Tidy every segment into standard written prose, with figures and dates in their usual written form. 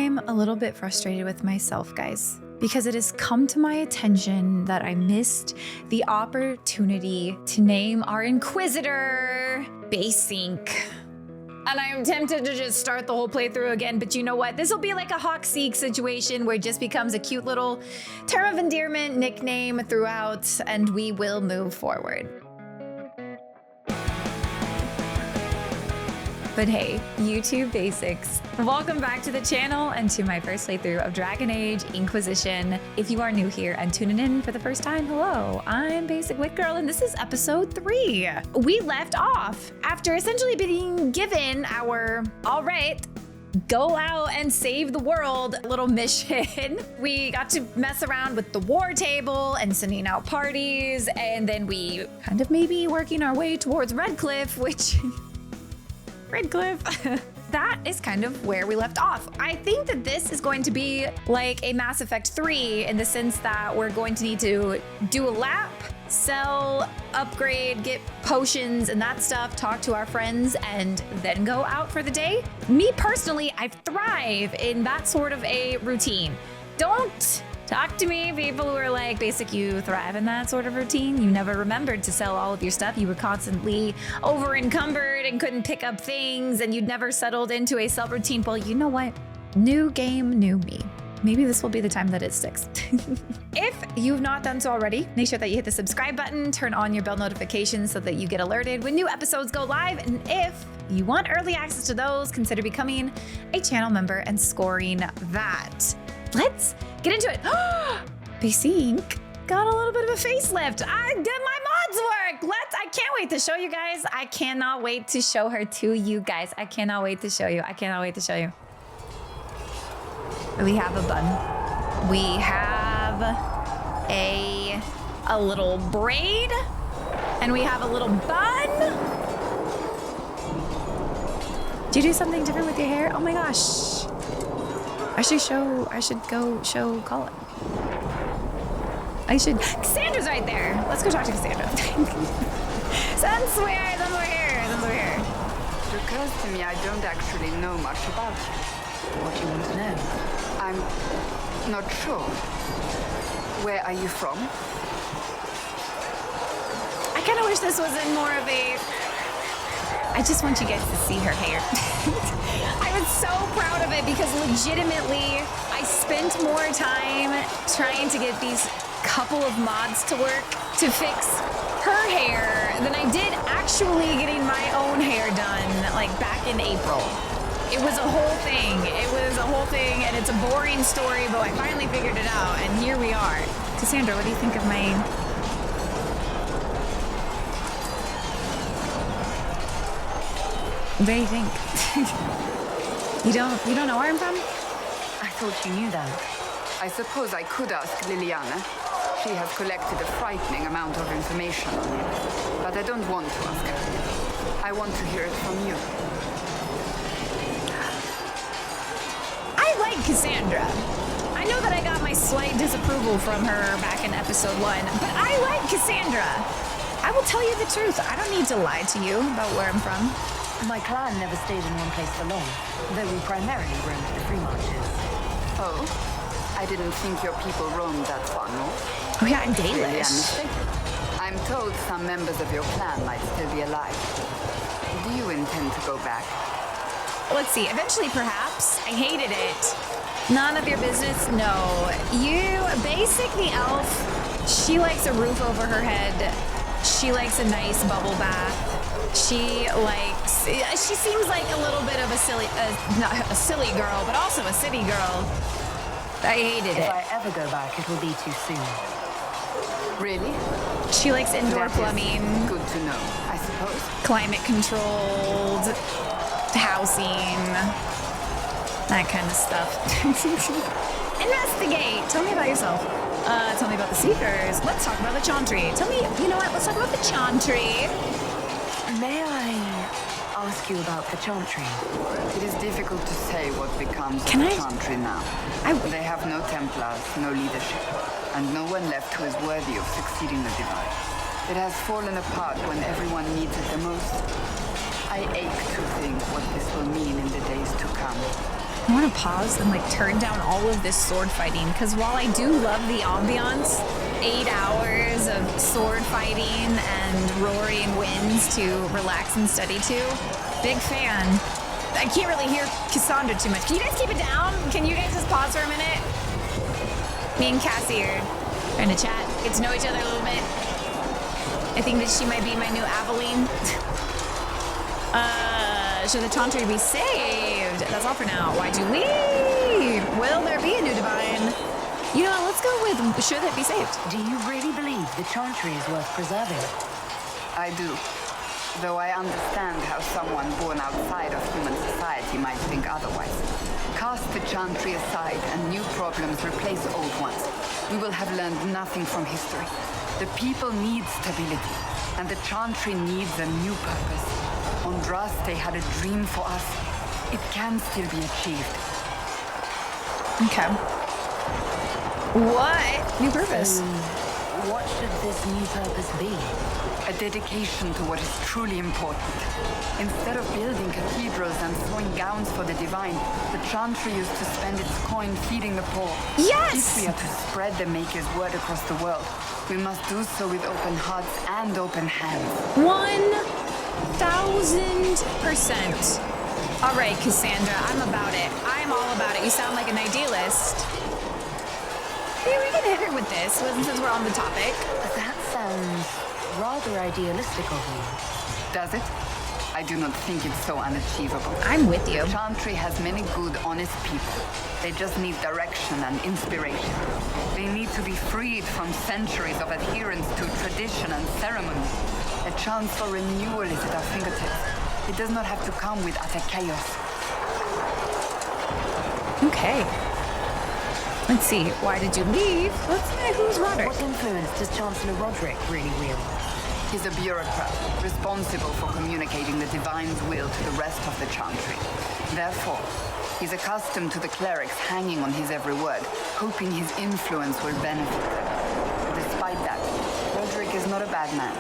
I'm a little bit frustrated with myself, guys, because it has come to my attention that I missed the opportunity to name our Inquisitor Basicwitgirl. And I am tempted to just start the whole playthrough again, but you know what? This will be like a Hawk-Seek situation where it just becomes a cute little term of endearment nickname throughout, and we will move forward. But hey, YouTube basics. Welcome back to the channel and to my first playthrough of Dragon Age Inquisition. If you are new here and tuning in for the first time, hello, I'm Basicwitgirl and this is episode 3. We left off after essentially being given our, all right, go out and save the world little mission. We got to mess around with the war table and sending out parties, and then we kind of maybe working our way towards Redcliffe, which... Redcliffe. That is kind of where we left off. I think that this is going to be like a Mass Effect 3 in the sense that we're going to need to do a lap, sell, upgrade, get potions and that stuff, talk to our friends, and then go out for the day. Me personally, I thrive in that sort of a routine. Don't talk to me, people who are like, Basic, you thrive in that sort of routine. You never remembered to sell all of your stuff. You were constantly over encumbered and couldn't pick up things, and you'd never settled into a sell routine. Well, you know what? New game, new me. Maybe this will be the time that it sticks. If you've not done so already, make sure that you hit the subscribe button, turn on your bell notifications so that you get alerted when new episodes go live. And if you want early access to those, consider becoming a channel member and scoring that. Let's get into it. Basicwitgirl got a little bit of a facelift. I did my mods work. I can't wait to show you guys. I cannot wait to show her to you guys. I cannot wait to show you. I cannot wait to show you. We have a bun. We have a little braid, and we have a little bun. Do you do something different with your hair? Oh my gosh. I should go show Colin. Cassandra's right there. Let's go talk to Cassandra. Since we're here. It occurs to me I don't actually know much about you. What do you want to know? I'm not sure. Where are you from? I kind of wish this wasn't more of a... I just want you guys to see her hair. I was so proud of it because legitimately I spent more time trying to get these couple of mods to work to fix her hair than I did actually getting my own hair done like back in April. It was a whole thing. And it's a boring story, but I finally figured it out and here we are. Cassandra, what do you think of my... What do you think? You don't know where I'm from? I thought you knew that. I suppose I could ask Liliana. She has collected a frightening amount of information on you. But I don't want to ask her. I want to hear it from you. I like Cassandra. I know that I got my slight disapproval from her back in episode 1, but I like Cassandra. I will tell you the truth. I don't need to lie to you about where I'm from. My clan never stayed in one place for long, though we primarily roamed the free marches. Oh? I didn't think your people roamed that far north. Oh yeah, I'm Really, I'm Dalish. mistaken. I'm told some members of your clan might still be alive. Do you intend to go back? Let's see, eventually perhaps. I hated it. None of your business? No. You, Basic the elf, she likes a roof over her head. She likes a nice bubble bath. She seems like a little bit of a silly, not a silly girl, but also a city girl. I hated it. If I ever go back, it will be too soon. Really? She likes indoor That is plumbing, good to know, I suppose. climate controlled, housing, that kind of stuff. Investigate. Tell me about yourself. Tell me about the Seekers. Let's talk about the Chantry. Tell me, you know what? Let's talk about the Chantry. May I ask you about the Chantry? It is difficult to say what becomes Can of I- the Chantry now. They have no Templars, no leadership, and no one left who is worthy of succeeding the Divine. It has fallen apart when everyone needs it the most. I ache to think what this will mean in the days to come. I want to pause and like turn down all of this sword fighting, because while I do love the ambiance, 8 hours of sword fighting and roaring winds to relax and study to, big fan. I can't really hear Cassandra too much. Can you guys keep it down? Can you guys just pause for a minute? Me and Cassie are trying to chat, get to know each other a little bit. I think that she might be my new Aveline. Should the Chauntry be saved? That's all for now. Why'd you leave? Will there be a new divine? You know what, let's go with should it be saved? Do you really believe the Chauntry is worth preserving? I do. Though I understand how someone born outside of human society might think otherwise. Cast the Chantry aside and new problems replace old ones. We will have learned nothing from history. The people need stability, and the Chantry needs a new purpose. Andraste had a dream for us. It can still be achieved. Okay. What? New purpose. What should this new purpose be? A dedication to what is truly important. Instead of building cathedrals and throwing gowns for the divine, the Chantry used to spend its coin feeding the poor. Yes! If we are to spread the Maker's word across the world, we must do so with open hearts and open hands. 1000%. All right, Cassandra, I'm about it. I'm all about it. You sound like an idealist. Maybe we can hit her with this, since we're on the topic. That sounds rather idealistic of you. Does it? I do not think it's so unachievable. I'm with you. The Chantry has many good, honest people. They just need direction and inspiration. They need to be freed from centuries of adherence to tradition and ceremony. A chance for renewal is at our fingertips. It does not have to come with utter chaos. Okay. Let's see. Why did you leave? Let's see. Who's Roderick? What influence does Chancellor Roderick really wield? He's a bureaucrat, responsible for communicating the Divine's will to the rest of the Chantry. Therefore, he's accustomed to the clerics hanging on his every word, hoping his influence will benefit them. Despite that, Roderick is not a bad man.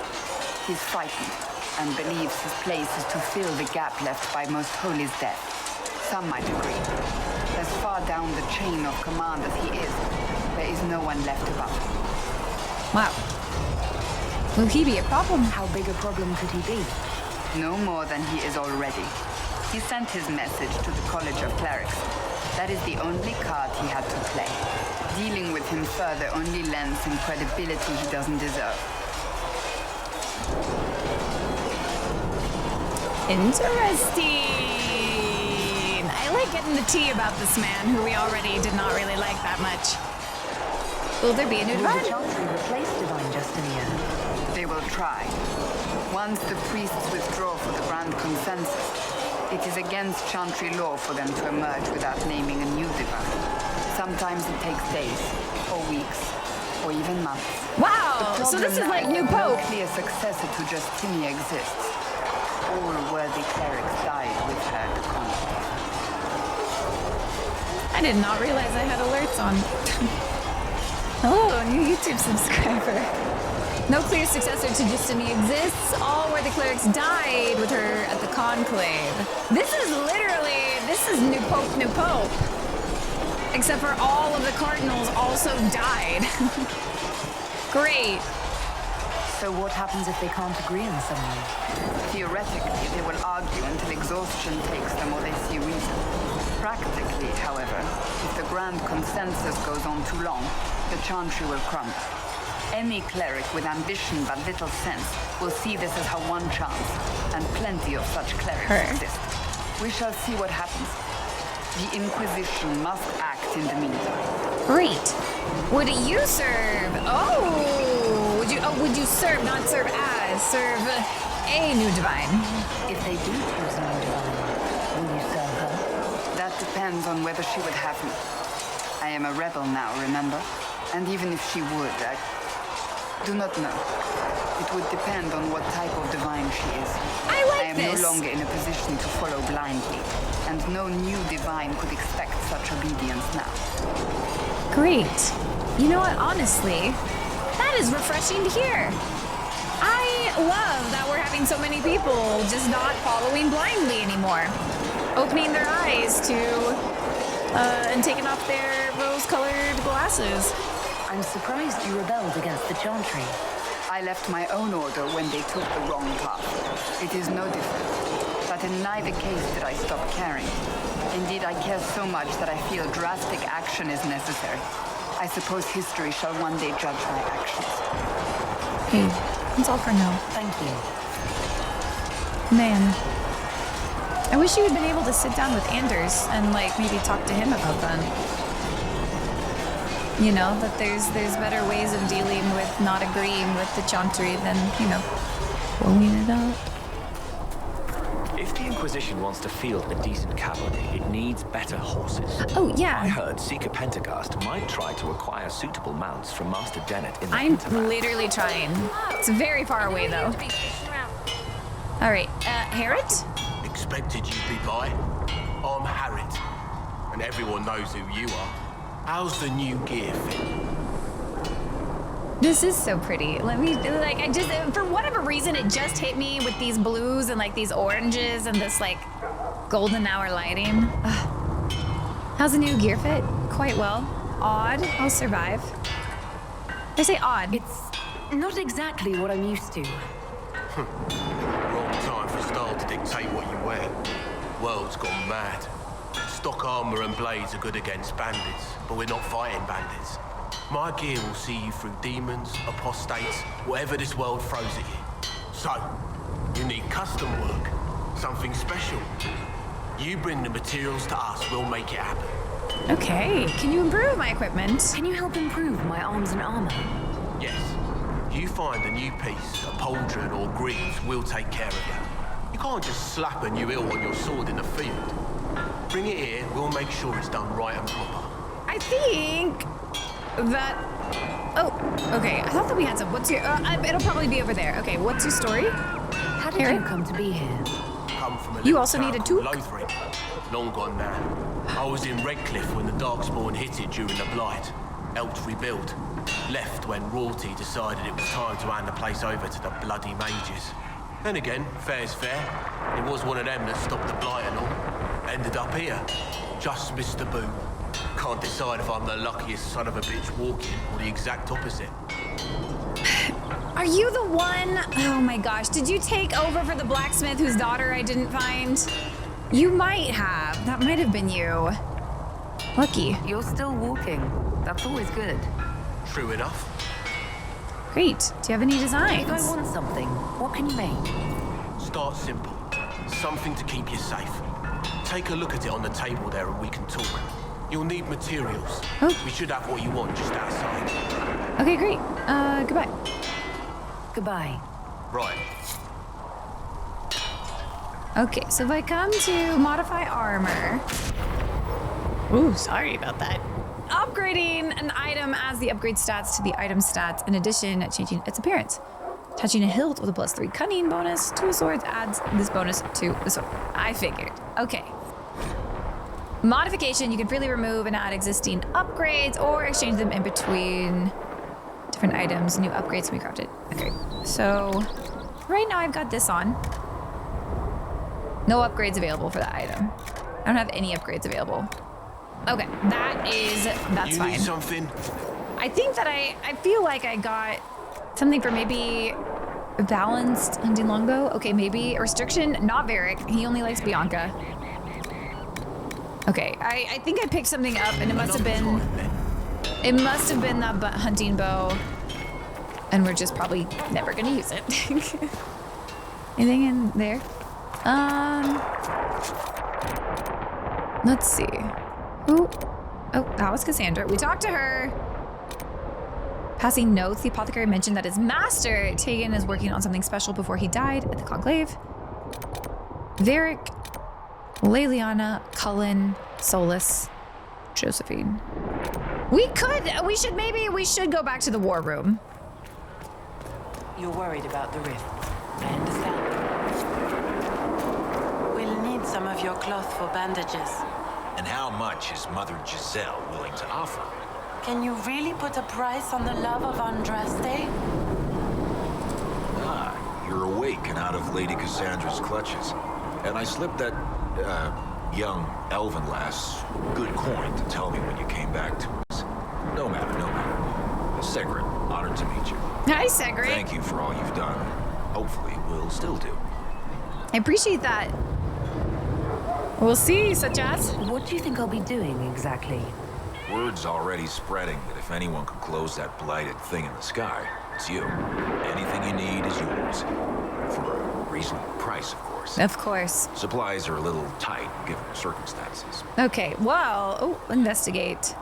He's frightened, and believes his place is to fill the gap left by Most Holy's death. Some might agree. As far down the chain of command as he is, there is no one left above. Wow. Will he be a problem? How big a problem could he be? No more than he is already. He sent his message to the College of Clerics. That is the only card he had to play. Dealing with him further only lends him credibility he doesn't deserve. Interesting. I like getting the tea about this man who we already did not really like that much. Will there be a new Will the divine? Chantry replace Divine Justinian? They will try. Once the priests withdraw for the Grand Consensus, it is against Chantry law for them to emerge without naming a new divine. Sometimes it takes days, or weeks, or even months. Wow, so this is like new No pope. clear successor to Justinia exists. All worthy clerics died with her at the conclave. I did not realize I had alerts on. Hello, new YouTube subscriber. No clear successor to Justinian exists. All worthy clerics died with her at the conclave. This is new pope. Except for all of the cardinals also died. Great. So what happens if they can't agree on something? Theoretically, they will argue until exhaustion takes them or they see reason. Practically, however, if the Grand Consensus goes on too long, the Chantry will crumble. Any cleric with ambition but little sense will see this as her one chance, and plenty of such clerics exist. We shall see what happens. The Inquisition must act in the meantime. Great. Would you serve? Would you serve, not serve as, serve a new divine? If they do choose a new divine, will you serve her? That depends on whether she would have me. I am a rebel now, remember? And even if she would, I do not know. It would depend on what type of divine she is. I like am this. no longer in a position to follow blindly, and no new divine could expect such obedience now. Great. You know what, honestly, that is refreshing to hear. I love that we're having so many people just not following blindly anymore. Opening their eyes to and taken off their rose-colored glasses. I'm surprised you rebelled against the Chantry. I left my own order when they took the wrong path. It is no different. But in neither case did I stop caring. Indeed, I care so much that I feel drastic action is necessary. I suppose history shall one day judge my actions. Hey, that's all for now. Thank you. Man. I wish you had been able to sit down with Anders and, like, maybe talk to him about that. You know, that there's better ways of dealing with not agreeing with the Chantry than, you know, blowing it up. If the Inquisition wants to field a decent cavalry, it needs better horses. Oh, yeah. I heard Seeker Pentecost might try to acquire suitable mounts from Master Dennett in the I'm Hinterlands. literally trying. It's very far away, though. All right, Harriet? Expected you'd be by. I'm Harriet, and everyone knows who you are. How's the new gear fit? This is so pretty. Let me, like, I just, for whatever reason, it just hit me with these blues and, like, these oranges and this, like, golden hour lighting. Ugh. How's the new gear fit? Quite well. Odd. I'll survive. I say odd. It's not exactly what I'm used to. Wrong time for style to dictate what you wear. World's gone mad. Stock armor and blades are good against bandits, but we're not fighting bandits. My gear will see you through demons, apostates, whatever this world throws at you. So, you need custom work, something special. You bring the materials to us, we'll make it happen. Okay. Can you improve my equipment? Can you help improve my arms and armor? Yes. You find a new piece, a pauldron or greaves, we'll take care of you. You can't just slap a new hilt on your sword in the field. Bring it here, we'll make sure it's done right and proper. I think that... Oh, okay. I thought that we had some. What's your... it'll probably be over there. Okay, what's your story? How did Harriet? you come to be here? Come from a You little also town need a called toque? Lothring. Long gone now. I was in Redcliffe when the Darkspawn hit it during the Blight. Helped rebuild. Left when royalty decided it was time to hand the place over to the bloody mages. Then again, fair's fair. It was one of them that stopped the Blight and all. Ended up here. Just missed the boot. Can't decide if I'm the luckiest son of a bitch walking or the exact opposite. Are you the one... Oh my gosh. Did you take over for the blacksmith whose daughter I didn't find? You might have. That might have been you. Lucky. You're still walking. That's always good. True enough. Great. Do you have any designs? If I want something, what can you make? Start simple. Something to keep you safe. Take a look at it on the table there and we can talk. You'll need materials. Oh. We should have what you want just outside. Okay, great. Goodbye. Goodbye. Right. Okay, so if I come to modify armor... Ooh, sorry about that. Upgrading an item adds the upgrade stats to the item stats, in addition changing its appearance. Touching a hilt with a +3 cunning bonus to a sword adds this bonus to the sword. I figured. Okay. Modification, you can freely remove and add existing upgrades or exchange them in between different items. New upgrades can be crafted. Okay, so right now I've got this on. No upgrades available for that item. I don't have any upgrades available. Okay, that's You fine. need something? I think that I feel like I got something for maybe a balanced hunting longbow. Okay, maybe a restriction, not Varric. He only likes Bianca. Okay, I think I picked something up and it must have been that hunting bow. And we're just probably never gonna use it. Anything in there? Let's see. Ooh. Oh, that was Cassandra. We talked to her. Passing notes, the apothecary mentioned that his master, Tegan, is working on something special before he died at the Conclave. Varric, Leliana, Cullen, Solus, Josephine. We should go back to the war room. You're worried about the rift. I understand. We'll need some of your cloth for bandages. And how much is Mother Giselle willing to offer? Can you really put a price on the love of Andraste? Ah, you're awake and out of Lady Cassandra's clutches. And I slipped that, young elven lass, good coin to tell me when you came back to us. No matter, no matter. Sigrid, honored to meet you. Hi, Sigrid. Thank you for all you've done. Hopefully, we'll still do. I appreciate that. We'll see, such as. What do you think I'll be doing exactly? Word's already spreading that if anyone can close that blighted thing in the sky, it's you. Anything you need is yours. For a reasonable price, of course. Of course. Supplies are a little tight, given the circumstances. Okay, well, investigate.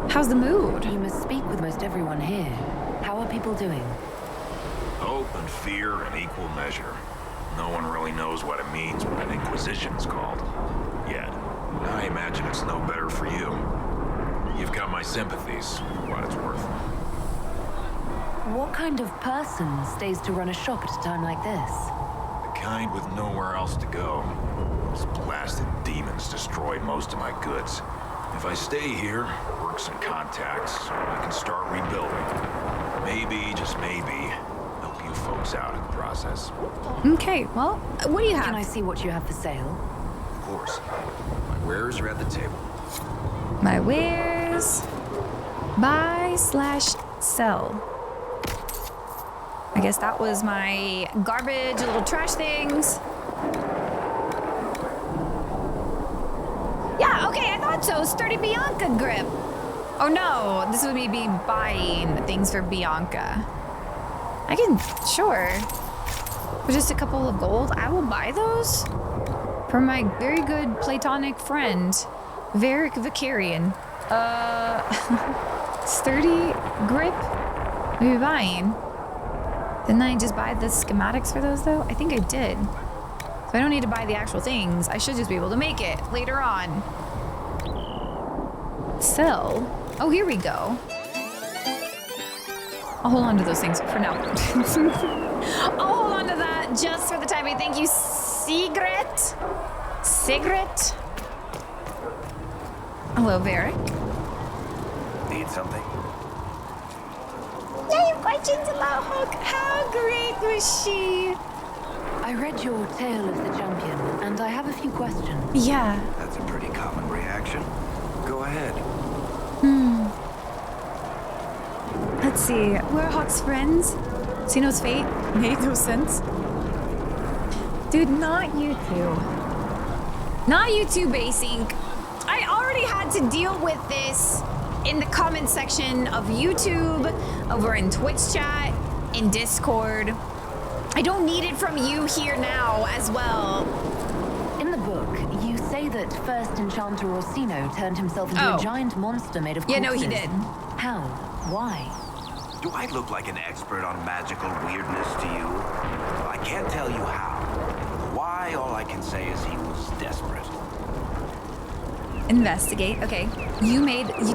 How's the mood? You must speak with most everyone here. How are people doing? Hope and fear in equal measure. No one really knows what it means when an Inquisition's called. Yet. I imagine it's no better for you. You've got my sympathies, for what it's worth. What kind of person stays to run a shop at a time like this? The kind with nowhere else to go. Those blasted demons destroy most of my goods. If I stay here, work some contacts, I can start rebuilding. Maybe, just maybe, help you folks out in the process. Okay, well, what do you have? Can I see what you have for sale? Of course. My wares are at the table. My wares. Buy/sell. I guess that was my garbage, little trash things. Yeah, okay, I thought so. Sturdy Bianca grip. Oh no, this would be me buying things for Bianca. I can, sure. For just a couple of gold, I will buy those for my very good platonic friend, Varric Vicarian. Sturdy grip? Maybe buying. Didn't I just buy the schematics for those though? I think I did. So I don't need to buy the actual things. I should just be able to make it later on. Sell. Oh, here we go. I'll hold on to those things for now. I'll hold on to that just for the time being. Thank you, Sigrid. Hello, Varric. Need something? Yeah, you questions about Hook. How great was she? I read your Tale of the Champion, and I have a few questions. Yeah. That's a pretty common reaction. Go ahead. Let's see. We're Hawk's friends. Sino's fate made no sense. Dude, not you two. Not you two, Basing. I already had to deal with this in the comment section of YouTube, over in Twitch chat, in Discord. I don't need it from you here now as well. In the book, you say that first Enchanter Orsino turned himself into a giant monster made of corpses. Yeah, no, he did. How? Why? Do I look like an expert on magical weirdness to you? Well, I can't tell you how. Why, all I can say is he was desperate. Investigate. Okay. You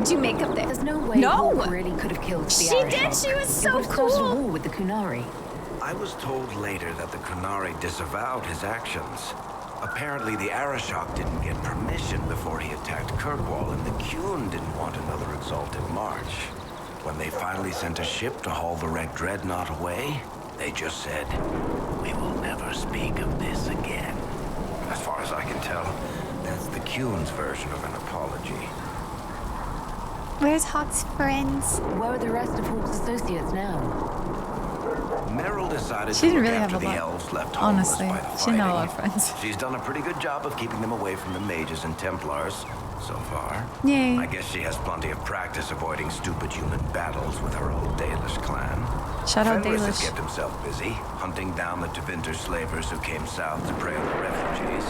do makeup there. There's no way Hawk really could have killed the She Arishok. did. She was so It would have started a cool. war with the Kunari. I was told later that the Kunari disavowed his actions. Apparently, the Arishok didn't get permission before he attacked Kirkwall, and the Qun didn't want another exalted march. When they finally sent a ship to haul the wrecked dreadnought away, they just said, "We will never speak of this again." As far as I can tell, that's the Qun's version of an apology. Where's Hawk's friends? Where are the rest of Hawk's associates now? Meryl decided She to didn't look really have after a the lot. elves left homeless Honestly, by the she didn't have a lot of fighting. friends. She's done a pretty good job of keeping them away from the mages and Templars so far. Yay. I guess she has plenty of practice avoiding stupid human battles with her old Dalish clan. Shout out Fenris has Dalish. kept himself busy, hunting down the Tevinter slavers who came south to prey on the refugees.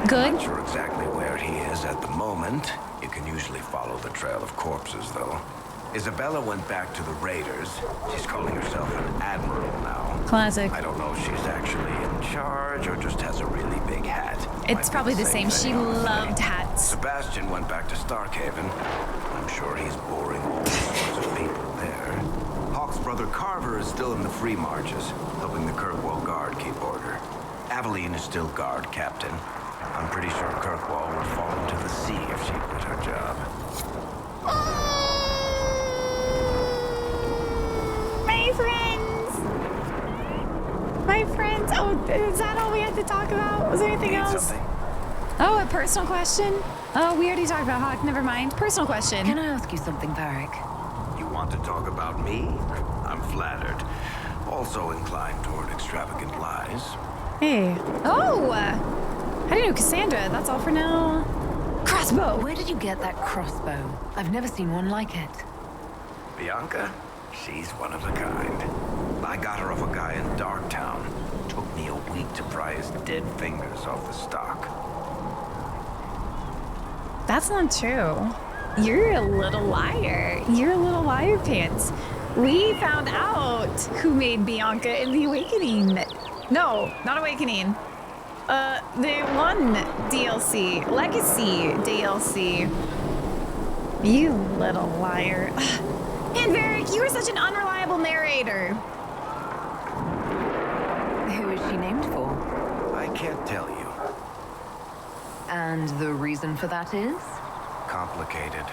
Good. Not sure exactly where he is at the moment. You can usually follow the trail of corpses, though. Isabella went back to the Raiders. She's calling herself an admiral now. Classic. I don't know if she's actually in charge or just has a really big hat. It's Might be probably the same. thing, She honestly. loved hats. Sebastian went back to Starkhaven. I'm sure he's boring all sorts of people there. Hawk's brother Carver is still in the Free Marches, helping the Kirkwall Guard keep order. Aveline is still guard captain. I'm pretty sure Kirkwall would fall into the sea if she quit her job. My friends. My friends. Oh, is that all we had to talk about? Was there anything Need else? something? Oh, a personal question? Oh, we already talked about Hawk. Never mind. Personal question. Can I ask you something, Varric? You want to talk about me? I'm flattered. Also inclined toward extravagant lies. Hey. Oh! How do you know Cassandra? That's all for now. Crossbow! Where did you get that crossbow? I've never seen one like it. Bianca? She's one of a kind. I got her off a guy in Darktown. Took me a week to pry his dead fingers off the stock. That's not true. You're a little liar. You're a little liar pants. We found out who made Bianca in the Awakening. No, not Awakening. The one DLC. Legacy DLC. You little liar. And Varric, you are such an unreliable narrator. Who is she named for? I can't tell you. And the reason for that is? Complicated.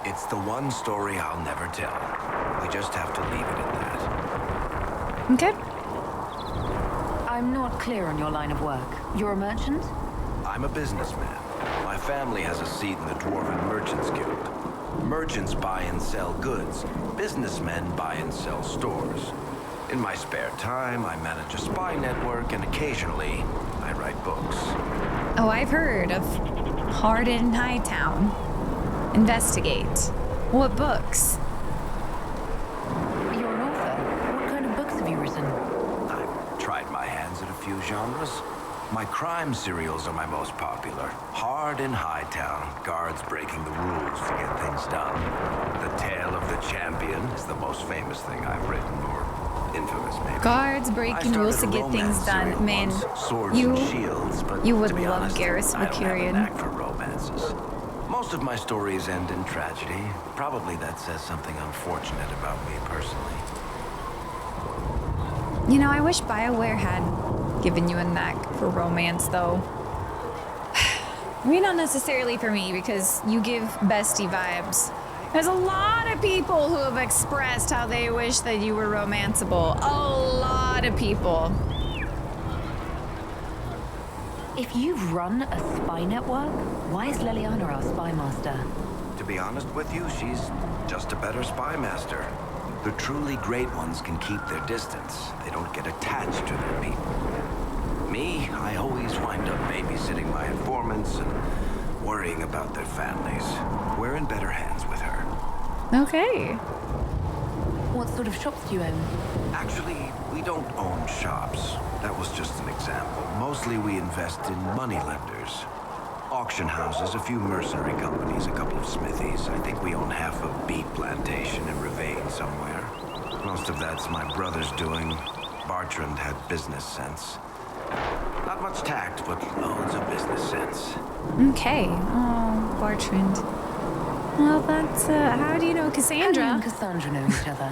It's the one story I'll never tell. We just have to leave it at that. Okay. I'm not clear on your line of work. You're a merchant? I'm a businessman. My family has a seat in the Dwarven Merchants Guild. Merchants buy and sell goods. Businessmen buy and sell stores. In my spare time, I manage a spy network, and occasionally, I write books. Oh, I've heard of Harden Hightown. Investigate. What books? You're an author. What kind of books have you written? I've tried my hands at a few genres. My crime serials are my most popular. Hard in Hightown, guards breaking the rules to get things done. The Tale of the Champion is the most famous thing I've written, or infamous maybe. Guards breaking rules to get things done. Man, Swords and shields, but you would to be love honest, Garrus I don't have Vicurian. an knack for romances. Most of my stories end in tragedy. Probably that says something unfortunate about me personally. You know, I wish BioWare had given you a knack for romance, though. I mean, not necessarily for me, because you give bestie vibes. There's a lot of people who have expressed how they wish that you were romanceable. A lot of people. If you run a spy network, why is Leliana our spy master? To be honest with you, she's just a better spy master. The truly great ones can keep their distance. They don't get attached to their people. Me, I always wind up babysitting my informants and worrying about their families. We're in better hands with her. Okay. What sort of shops do you own? Actually, we don't own shops. That was just an example. Mostly we invest in moneylenders. Auction houses, a few mercenary companies, a couple of smithies. I think we own half a beet plantation in Ravane somewhere. Most of that's my brother's doing. Bartrand had business sense. Not much tact, but loads of business sense. Okay. Oh, Bartrand. Well, that's, how do you know How Cassandra? do you and Cassandra know each other?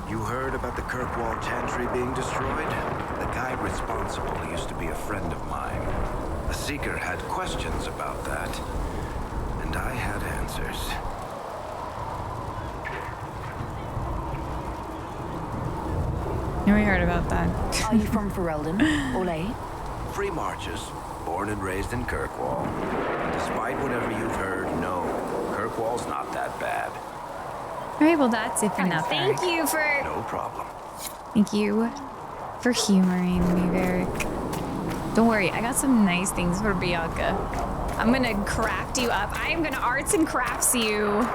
You heard about the Kirkwall Chantry being destroyed? The guy responsible used to be a friend of mine. The Seeker had questions about that, and I had answers. Yeah, we heard about that. Are you from Ferelden? Orlais? Free marches, born and raised in Kirkwall. Despite whatever you've heard, no, Kirkwall's not that bad. All right, well, that's it for now. Thanks, Thank you for... No problem. Thank you for humoring me, Varric. Don't worry, I got some nice things for Bianca. I'm gonna craft you up. I am gonna arts and crafts you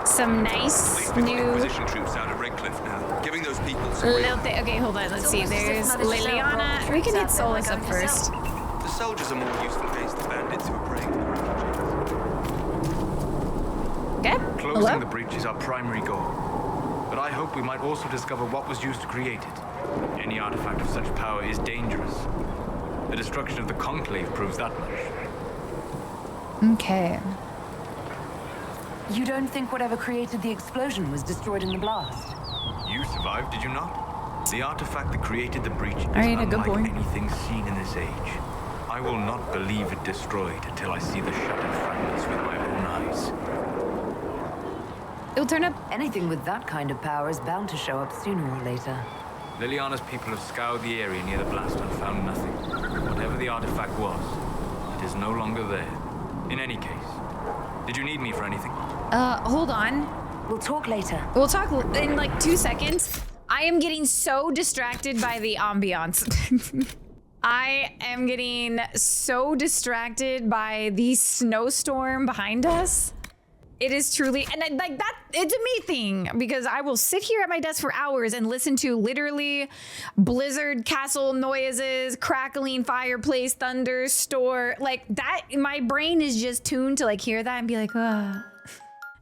some nice new Inquisition troops out of Redcliffe now, giving those people some little thing. Okay, hold on. Let's see. There's Liliana. We can hit Solus up first. The soldiers are more useful against the bandits who are preying on the refugees. Okay. Closing Hello. the breach is our primary goal. But I hope we might also discover what was used to create it. Any artifact of such power is dangerous. The destruction of the Conclave proves that much. Okay. You don't think whatever created the explosion was destroyed in the blast? You survived, did you not? The artifact that created the breach is right, a good unlike boy. anything seen in this age. I will not believe it destroyed until I see the shattered fragments with my own eyes. It'll turn up. Anything with that kind of power is bound to show up sooner or later. Liliana's people have scoured the area near the blast and found nothing. Whatever the artifact was, it It is no longer there. In any case, did you need me for anything? Hold on. We'll talk later. We'll talk in like 2 seconds. I am getting so distracted by the ambiance. I am getting so distracted by the snowstorm behind us. It is truly, and like that, it's a me thing, because I will sit here at my desk for hours and listen to literally blizzard castle noises, crackling fireplace, thunder, store, like that. My brain is just tuned to like hear that and be like, ah.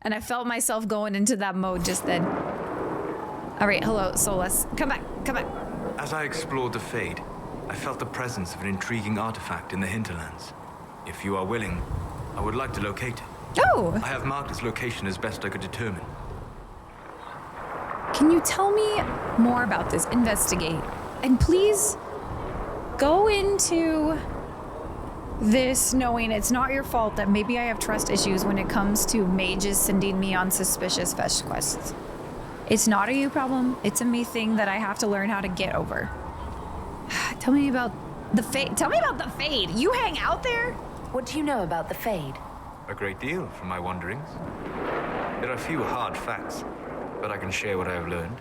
And I felt myself going into that mode just then. All right, hello, Solus. Come back, come back. As I explored the Fade, I felt the presence of an intriguing artifact in the Hinterlands. If you are willing, I would like to locate it. Oh! I have marked its location as best I could determine. Can you tell me more about this? Investigate. And please go into this knowing it's not your fault that maybe I have trust issues when it comes to mages sending me on suspicious fetch quests. It's not a you problem. It's a me thing that I have to learn how to get over. Tell me about the Fade. Tell me about the Fade. You hang out there? What do you know about the Fade? A great deal from my wanderings. There are few hard facts, but I can share what I have learned.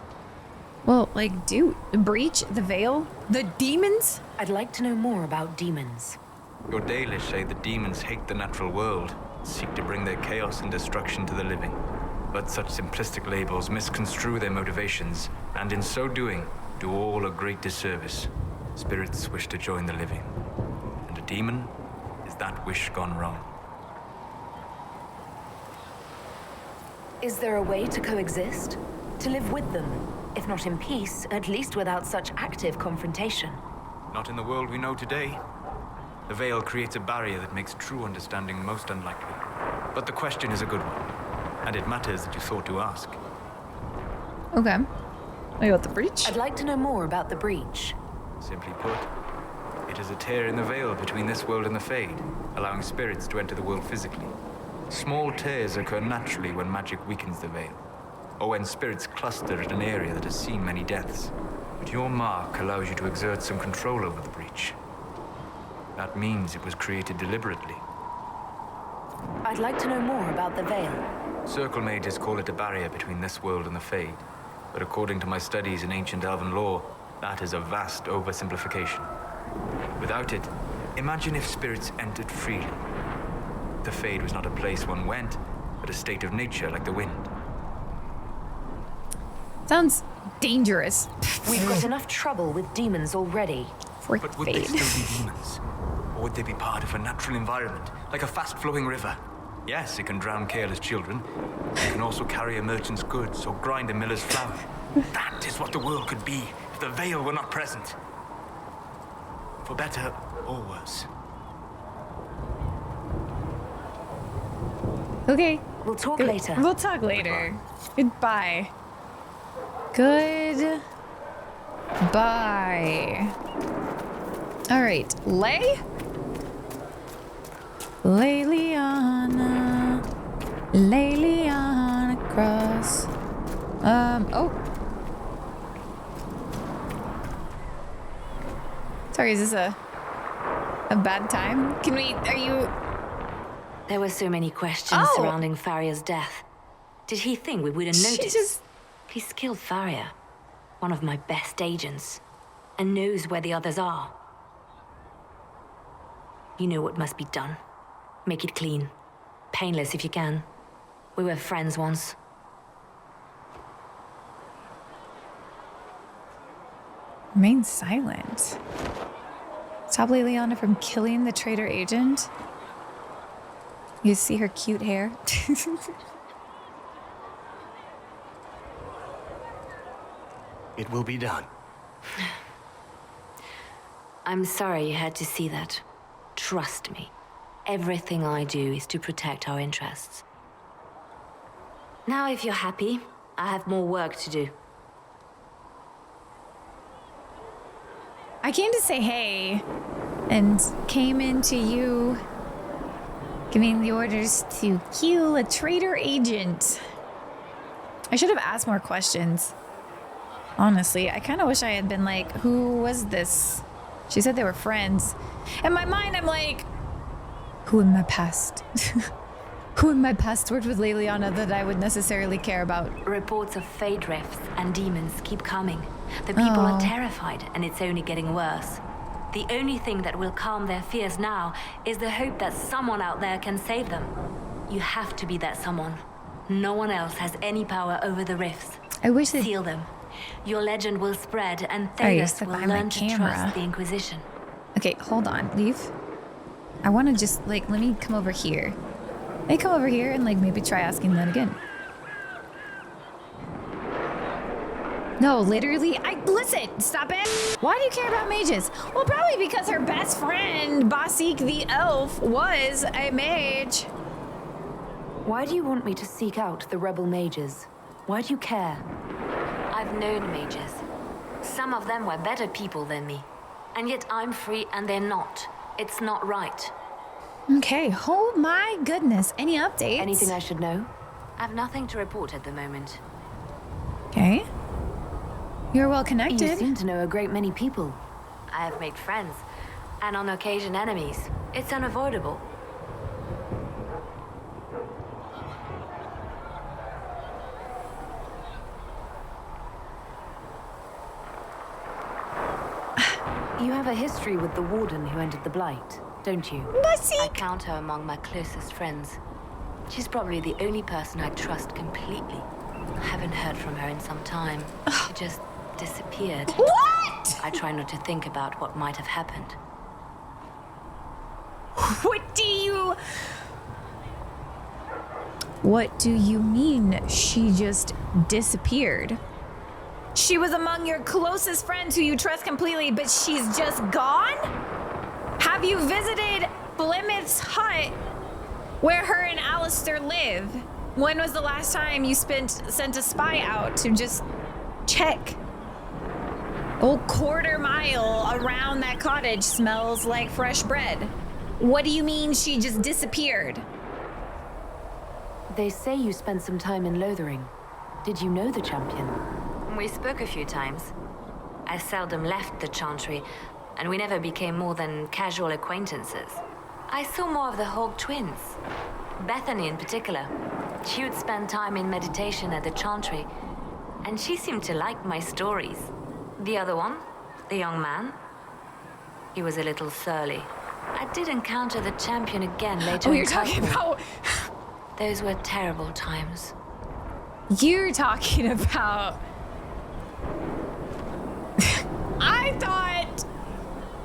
Well, like, dude, the Breach, the Veil, the demons? I'd like to know more about demons. Your Dalish say the demons hate the natural world, seek to bring their chaos and destruction to the living. But such simplistic labels misconstrue their motivations, and in so doing, do all a great disservice. Spirits wish to join the living, and a demon is that wish gone wrong. Is there a way to coexist? To live with them? If not in peace, at least without such active confrontation. Not in the world we know today. The Veil creates a barrier that makes true understanding most unlikely. But the question is a good one, and it matters that you thought to ask. Okay. You got the Breach? I'd like to know more about the Breach. Simply put, it is a tear in the veil between this world and the Fade, allowing spirits to enter the world physically. Small tears occur naturally when magic weakens the veil, or when spirits cluster at an area that has seen many deaths. But your mark allows you to exert some control over the Breach. That means it was created deliberately. I'd like to know more about the Veil. Circle mages call it a barrier between this world and the Fade, but according to my studies in ancient elven lore, that is a vast oversimplification. Without it, imagine if spirits entered freely. The Fade was not a place one went, but a state of nature like the wind. Sounds dangerous. We've got enough trouble with demons already. But would they still be demons? Or would they be part of a natural environment, like a fast-flowing river? Yes, it can drown careless children. It can also carry a merchant's goods or grind a miller's flour. That is what the world could be if the Veil were not present. For better or worse. Okay. We'll talk later. We'll talk later. Goodbye. Good. Bye. All right. Lay Liana cross. Oh. Sorry, is this a bad time? Are you... There were so many questions surrounding Faria's death. Did he think we wouldn't notice? He's killed Faria, one of my best agents, and knows where the others are. You know what must be done. Make it clean. Painless if you can. We were friends once. Remain silent. Stop Liliana from killing the traitor agent. You see her cute hair? It will be done. I'm sorry you had to see that. Trust me. Everything I do is to protect our interests. Now, if you're happy, I have more work to do. I came to say hey, and came into you giving the orders to kill a traitor agent. I should have asked more questions. Honestly, I kind of wish I had been like, who was this? She said they were friends. In my mind, I'm like, Who in my past? Who in my past worked with Leliana that I would necessarily care about? Reports of fade rifts and demons keep coming. The people are terrified, and it's only getting worse. The only thing that will calm their fears now is the hope that someone out there can save them. You have to be that someone. No one else has any power over the rifts. I wish they seal them. Your legend will spread, and Theus will learn to trust the Inquisition. Okay, hold on. Leave. I want to just, like, let me come over here. Let me come over here and, like, maybe try asking that again. No, literally, listen, stop it. Why do you care about mages? Well, probably because her best friend, Basik the elf, was a mage. Why do you want me to seek out the rebel mages? Why do you care? I've known mages. Some of them were better people than me. And yet I'm free and they're not. It's not right. Okay, oh my goodness. Any updates? Anything I should know? I've nothing to report at the moment. Okay. You're well connected. You seem to know a great many people. I have made friends, and on occasion enemies. It's unavoidable. You have a history with the Warden who entered the Blight, don't you? Basik! I count her among my closest friends. She's probably the only person I trust completely. I haven't heard from her in some time. She just disappeared. What? I try not to think about what might have happened. What do you mean she just disappeared? She was among your closest friends who you trust completely, but she's just gone? Have you visited Plymouth's hut where her and Alistair live? When was the last time you sent a spy out to just check? Old quarter mile around that cottage smells like fresh bread. What do you mean she just disappeared? They say you spent some time in Lothering. Did you know the champion? We spoke a few times. I seldom left the Chantry, and we never became more than casual acquaintances. I saw more of the Hog twins. Bethany in particular. She would spend time in meditation at the Chantry, and she seemed to like my stories. The other one, the young man, he was a little surly. I did encounter the champion again later. Oh, you're talking about... Those were terrible times. You're talking about... I thought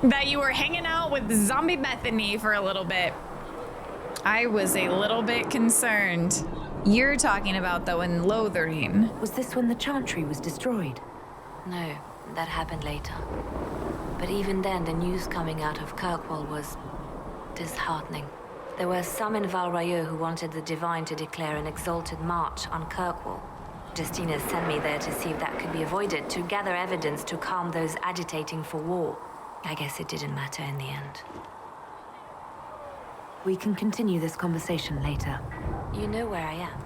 that you were hanging out with Zombie Bethany for a little bit. I was a little bit concerned. You're talking about, though, in Lothering. Was this when the Chantry was destroyed? No, that happened later. But even then, the news coming out of Kirkwall was disheartening. There were some in Val Rayeux who wanted the Divine to declare an exalted march on Kirkwall. Justina sent me there to see if that could be avoided, to gather evidence to calm those agitating for war. I guess it didn't matter in the end. We can continue this conversation later. You know where I am.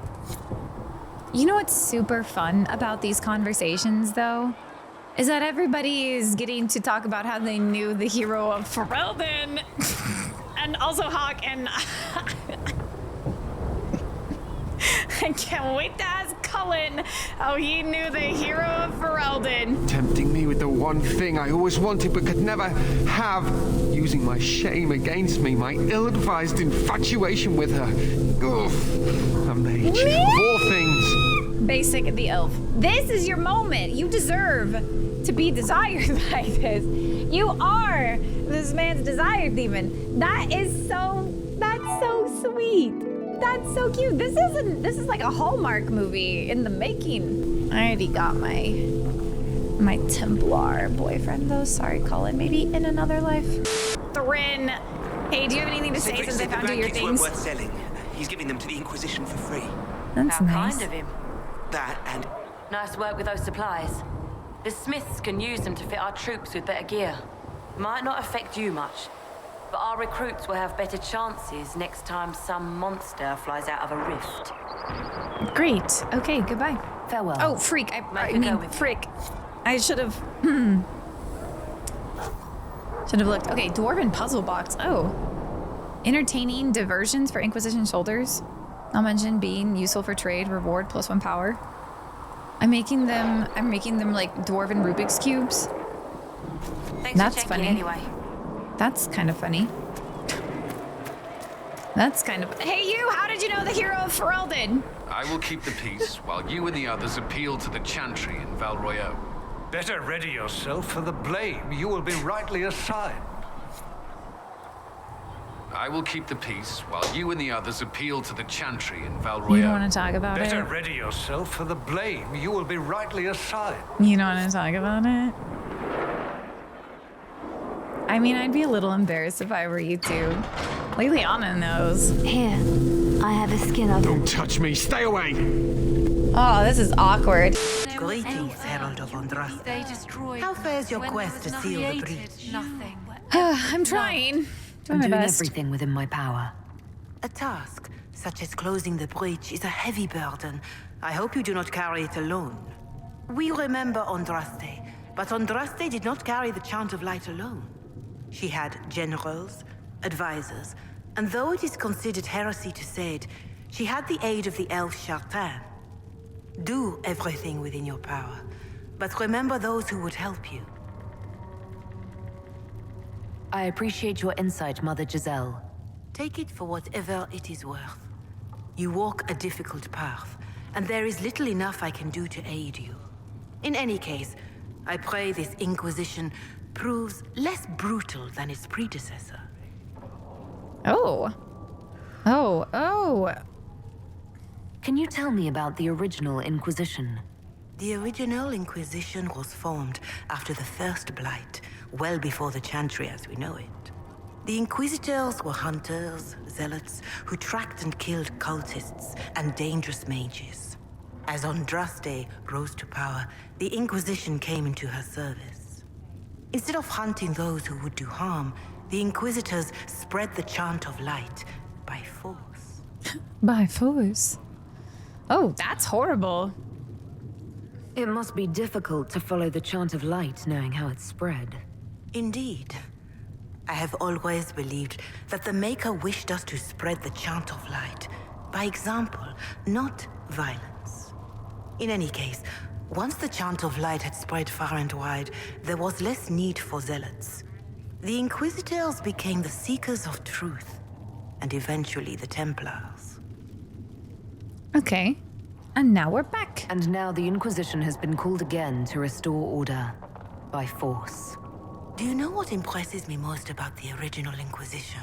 You know what's super fun about these conversations, though? Is that everybody is getting to talk about how they knew the hero of Ferelden. And also Hawk, and I can't wait to ask Cullen how he knew the hero of Ferelden. Tempting me with the one thing I always wanted but could never have. Using my shame against me, my ill-advised infatuation with her. Oof, a mage, of all things. Basic the elf. This is your moment. You deserve to be desired by this. You are this man's desire demon. That's so sweet. That's so cute. This is like a Hallmark movie in the making. I already got my Templar boyfriend though. Sorry, Colin. Maybe in another life. Thrin. Hey, do you have anything to say since I found you your things? Worth selling. He's giving them to the Inquisition for free. That's How nice. kind of him. That and... Nice work with those supplies. The Smiths can use them to fit our troops with better gear. Might not affect you much, but our recruits will have better chances next time some monster flies out of a rift. Great. Okay, goodbye. Farewell. Oh, freak. I mean, frick. I should have... Should have looked. Okay, Dwarven puzzle box. Oh. Entertaining diversions for Inquisition soldiers. I'll mention being useful for trade, reward +1 power. I'm making them like dwarven Rubik's cubes. Thanks That's for checking funny. anyway. That's kind of funny. That's kind of... Hey you, how did you know the hero of Ferelden? I will keep the peace while you and the others appeal to the Chantry in Val Royeaux. Better ready yourself for the blame you will be rightly assigned. I will keep the peace while you and the others appeal to the Chantry in Val You Royeaux. don't want to talk about Better it? ready yourself for the blame you will be rightly assigned. You don't want to talk about it? I mean, I'd be a little embarrassed if I were you two. Liliana knows. Here, I have a skin of... Don't touch me, stay away! Oh, this is awkward. Greetings, Herald of Andraste. How fares your quest to seal the breach? I'm trying. Doing my doing best. everything within my power. A task such as closing the breach is a heavy burden. I hope you do not carry it alone. We remember Andraste, but Andraste did not carry the Chant of Light alone. She had generals, advisors, and though it is considered heresy to say it, she had the aid of the elf Chartan. Do everything within your power, but remember those who would help you. I appreciate your insight, Mother Giselle. Take it for whatever it is worth. You walk a difficult path, and there is little enough I can do to aid you. In any case, I pray this Inquisition proves less brutal than its predecessor. Oh. Oh. Can you tell me about the original Inquisition? The original Inquisition was formed after the First Blight, well before the Chantry as we know it. The Inquisitors were hunters, zealots, who tracked and killed cultists and dangerous mages. As Andraste rose to power, the Inquisition came into her service. Instead of hunting those who would do harm, the Inquisitors spread the Chant of Light by force. By force? Oh, that's horrible. It must be difficult to follow the Chant of Light knowing how it's spread. Indeed. I have always believed that the Maker wished us to spread the Chant of Light by example, not violence. In any case, once the Chant of Light had spread far and wide, there was less need for zealots. The Inquisitors became the Seekers of Truth, and eventually the Templars. Okay. And now we're back. And now the Inquisition has been called again to restore order by force. Do you know what impresses me most about the original Inquisition?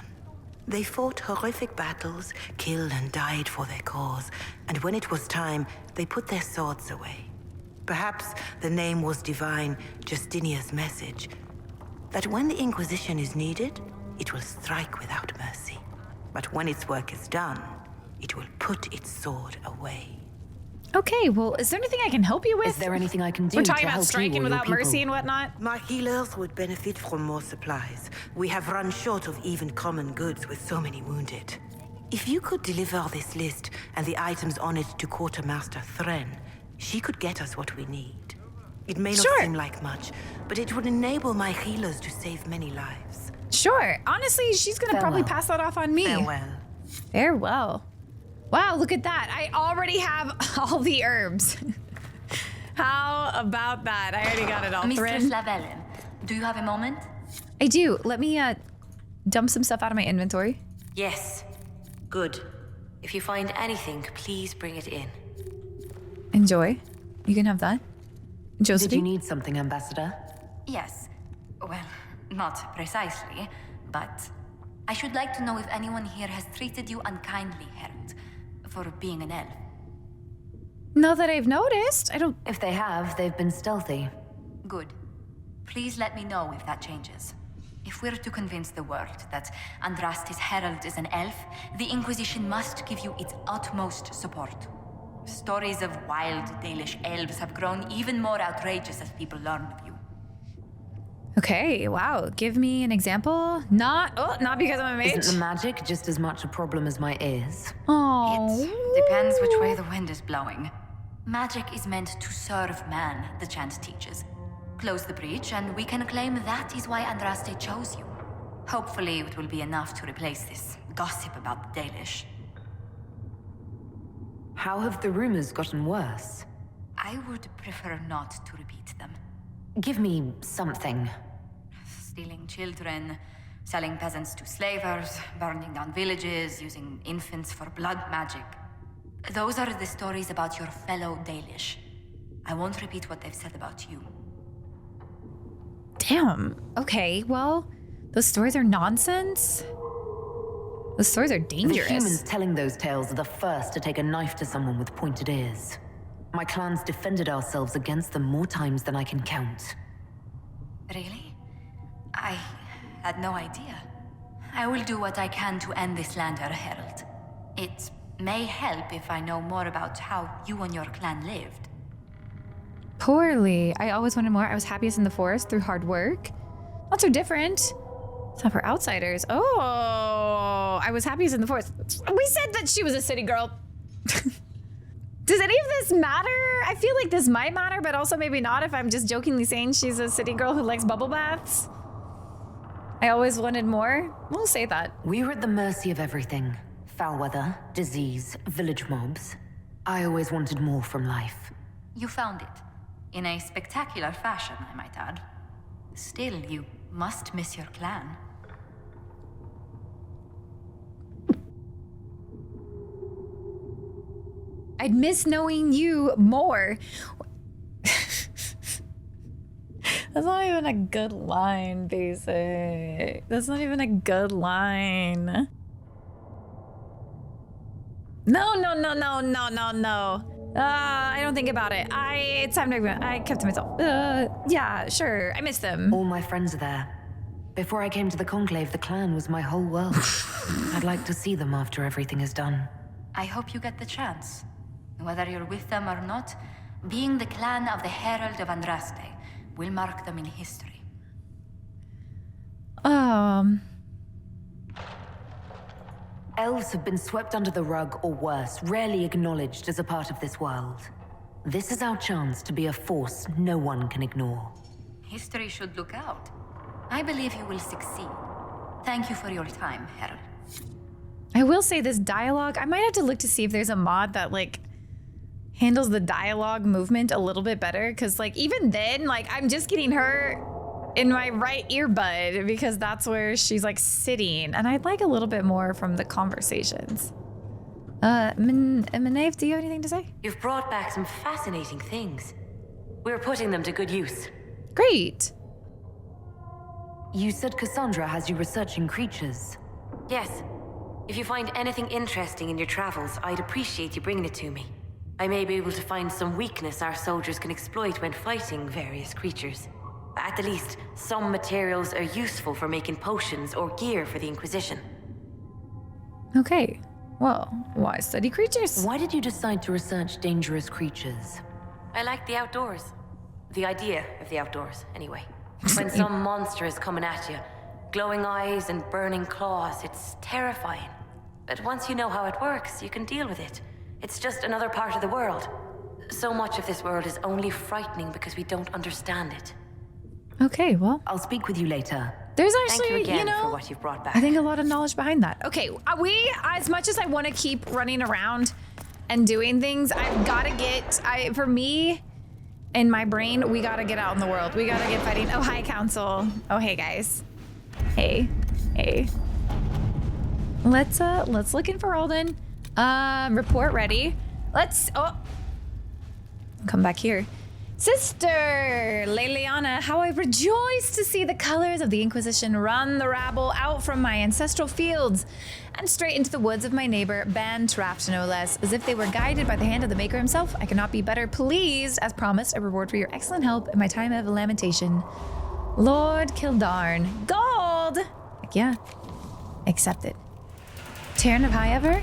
They fought horrific battles, killed and died for their cause, and when it was time, they put their swords away. Perhaps the name was divine, Justinia's message, that when the Inquisition is needed, it will strike without mercy. But when its work is done, it will put its sword away. Okay, well, is there anything I can help you with? Is there anything I can do We're to talking about help striking you or without your mercy people? and whatnot? My healers would benefit from more supplies. We have run short of even common goods with so many wounded. If you could deliver this list and the items on it to Quartermaster Thren, she could get us what we need. It may not seem like much, but it would enable my healers to save many lives. Sure. Honestly, she's gonna probably pass that off on me. Farewell. Farewell. Wow, look at that. I already have all the herbs. How about that? I already got it all. Mistress Thren? Lavelle, do you have a moment? I do. Let me dump some stuff out of my inventory. Yes. Good. If you find anything, please bring it in. Enjoy. You can have that. Josephine? Did you need something, Ambassador? Yes. Well, not precisely, but I should like to know if anyone here has treated you unkindly, Herald, for being an elf. Not that I've noticed. I don't... If they have, they've been stealthy. Good. Please let me know if that changes. If we're to convince the world that Andraste's Herald is an elf, the Inquisition must give you its utmost support. Stories of wild Dalish elves have grown even more outrageous as people learn of you. Okay, wow. Give me an example. Not because I'm a mage. Isn't the magic just as much a problem as my ears? Oh. It depends which way the wind is blowing. Magic is meant to serve man, the chant teaches. Close the breach, and we can claim that is why Andraste chose you. Hopefully it will be enough to replace this gossip about the Dalish. How have the rumors gotten worse? I would prefer not to repeat them. Give me something. Stealing children, selling peasants to slavers, burning down villages, using infants for blood magic. Those are the stories about your fellow Dalish. I won't repeat what they've said about you. Damn. Okay, well, those stories are nonsense. Those stories are dangerous. The humans telling those tales are the first to take a knife to someone with pointed ears. My clans defended ourselves against them more times than I can count. Really? I had no idea. I will do what I can to end this slander, Herald. It may help if I know more about how you and your clan lived. Poorly. I always wanted more. I was happiest in the forest through hard work. Not so different. It's not for outsiders. Oh, I was happiest in the forest. We said that she was a city girl. Does any of this matter? I feel like this might matter, but also maybe not if I'm just jokingly saying she's a city girl who likes bubble baths. I always wanted more. We'll say that. We were at the mercy of everything. Foul weather, disease, village mobs. I always wanted more from life. You found it. In a spectacular fashion, I might add. Still, you must miss your clan. I'd miss knowing you more. That's not even a good line, Basic. That's not even a good line. No. I don't think about it. It's time to, I kept to myself. Yeah, sure. I miss them. All my friends are there. Before I came to the Conclave, the clan was my whole world. I'd like to see them after everything is done. I hope you get the chance. Whether you're with them or not, being the clan of the Herald of Andraste will mark them in history. Elves have been swept under the rug or worse, rarely acknowledged as a part of this world. This is our chance to be a force no one can ignore. History should look out. I believe you will succeed. Thank you for your time, Herald. I will say this dialogue, I might have to look to see if there's a mod that like handles the dialogue movement a little bit better, because like even then, like I'm just getting her in my right earbud because that's where she's like sitting, and I'd like a little bit more from the conversations. Maeve, do you have anything to say? You've brought back some fascinating things. We're putting them to good use. Great. You said Cassandra has you researching creatures. Yes. If you find anything interesting in your travels, I'd appreciate you bringing it to me. I may be able to find some weakness our soldiers can exploit when fighting various creatures. At the least, some materials are useful for making potions or gear for the Inquisition. Okay. Well, why study creatures? Why did you decide to research dangerous creatures? I like the outdoors. The idea of the outdoors, anyway. When some monster is coming at you, glowing eyes and burning claws, it's terrifying. But once you know how it works, you can deal with it. It's just another part of the world. So much of this world is only frightening because we don't understand it. Okay, well, I'll speak with you later. There's actually, Thank you again know, for what you've brought back. I think a lot of knowledge behind that. Okay, as much as I want to keep running around and doing things, I've got to get, for me, in my brain, we got to get out in the world. We got to get fighting. Oh, hi, Council. Oh, hey, guys. Hey. Let's look in for Alden. Report ready. Come back here. Sister Leliana, how I rejoice to see the colors of the Inquisition run the rabble out from my ancestral fields and straight into the woods of my neighbor, Bantraft, no less, as if they were guided by the hand of the Maker himself. I cannot be better pleased. As promised, a reward for your excellent help in my time of lamentation. Lord Kildarn. Gold! Heck yeah. Accept it. Terran of High ever?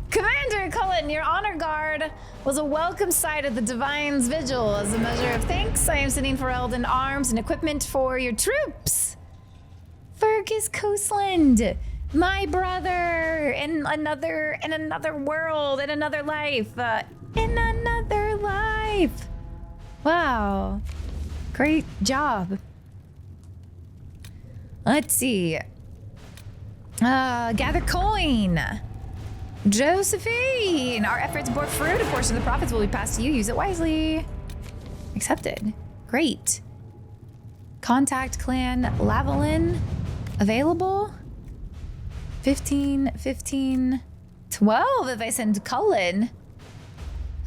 Commander Cullen, your honor guard was a welcome sight at the Divine's Vigil. As a measure of thanks, I am sending for Elden arms and equipment for your troops. Fergus Coastland, my brother, in another world, in another life, in another life. life. Wow. Great job. Let's see. Gather coin. Josephine, our efforts bore fruit. A portion of the profits will be passed to you. Use it wisely. Accepted. Great. Contact clan Lavalin. Available. 15, 15, 12 if I send Cullen.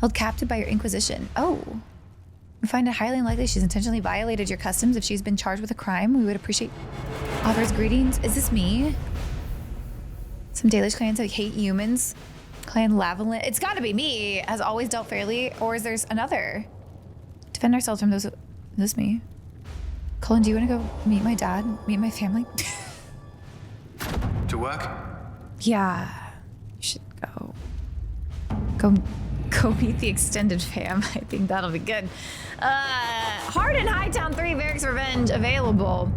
Held captive by your Inquisition. Oh. We find it highly unlikely she's intentionally violated your customs. If she's been charged with a crime, we would appreciate offers greetings. Is this me? Some Dalish clans that hate humans. Clan Lavalin. It's gotta be me. Has always dealt fairly. Or is there another? Defend ourselves from those. Is this me? Cullen, do you want to go meet my dad? Meet my family? To work? Yeah. You should go. Go meet the extended fam. I think that'll be good. Harden Hightown 3 Varric's Revenge available.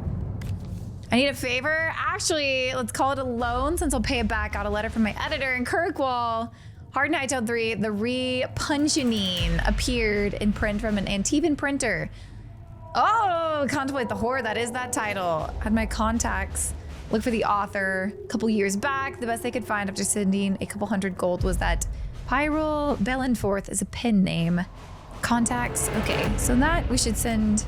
I need a favor. Actually, let's call it a loan since I'll pay it back. Got a letter from my editor in Kirkwall. Harden Hightown 3, the Repunctionine appeared in print from an Antivan printer. Oh, contemplate the horror that is that title. Had my contacts look for the author a couple years back. The best they could find after sending a couple hundred gold was that Pyrrol Bellenforth is a pen name. Contacts. Okay, so that we should send.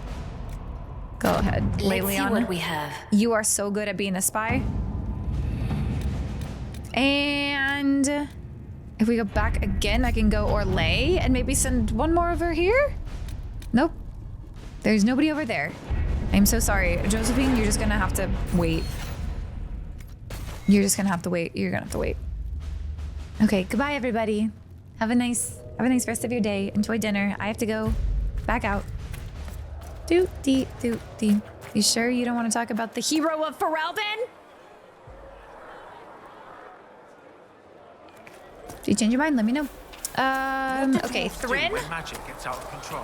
Go ahead, Let's see what we have. You are so good at being a spy. And if we go back again, I can go Orlais and maybe send one more over here. Nope. There's nobody over there. I'm so sorry. Josephine, you're just gonna have to wait. You're just gonna have to wait. You're gonna have to wait. Okay, goodbye everybody. Have a nice rest of your day. Enjoy dinner. I have to go back out. Doot-dee. You sure you don't want to talk about the hero of Ferelden? If you change your mind, let me know. Okay, Thrin. When magic gets out of control.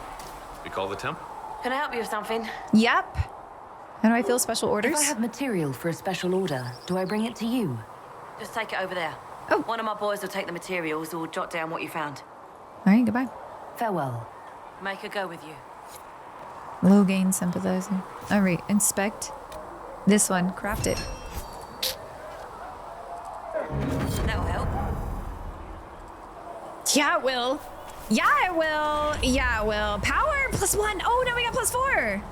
We call the temp? Can I help you with something? Yep. How do I fill special orders? If I have material for a special order, do I bring it to you? Just take it over there. Oh. One of my boys will take the materials or jot down what you found. All right, goodbye. Farewell. Make her go with you. Low gain sympathizer. All right, inspect. This one, craft it. That'll help. Yeah, it will. Yeah, it will. Yeah, it will. Power +1. Oh, no, we got +4.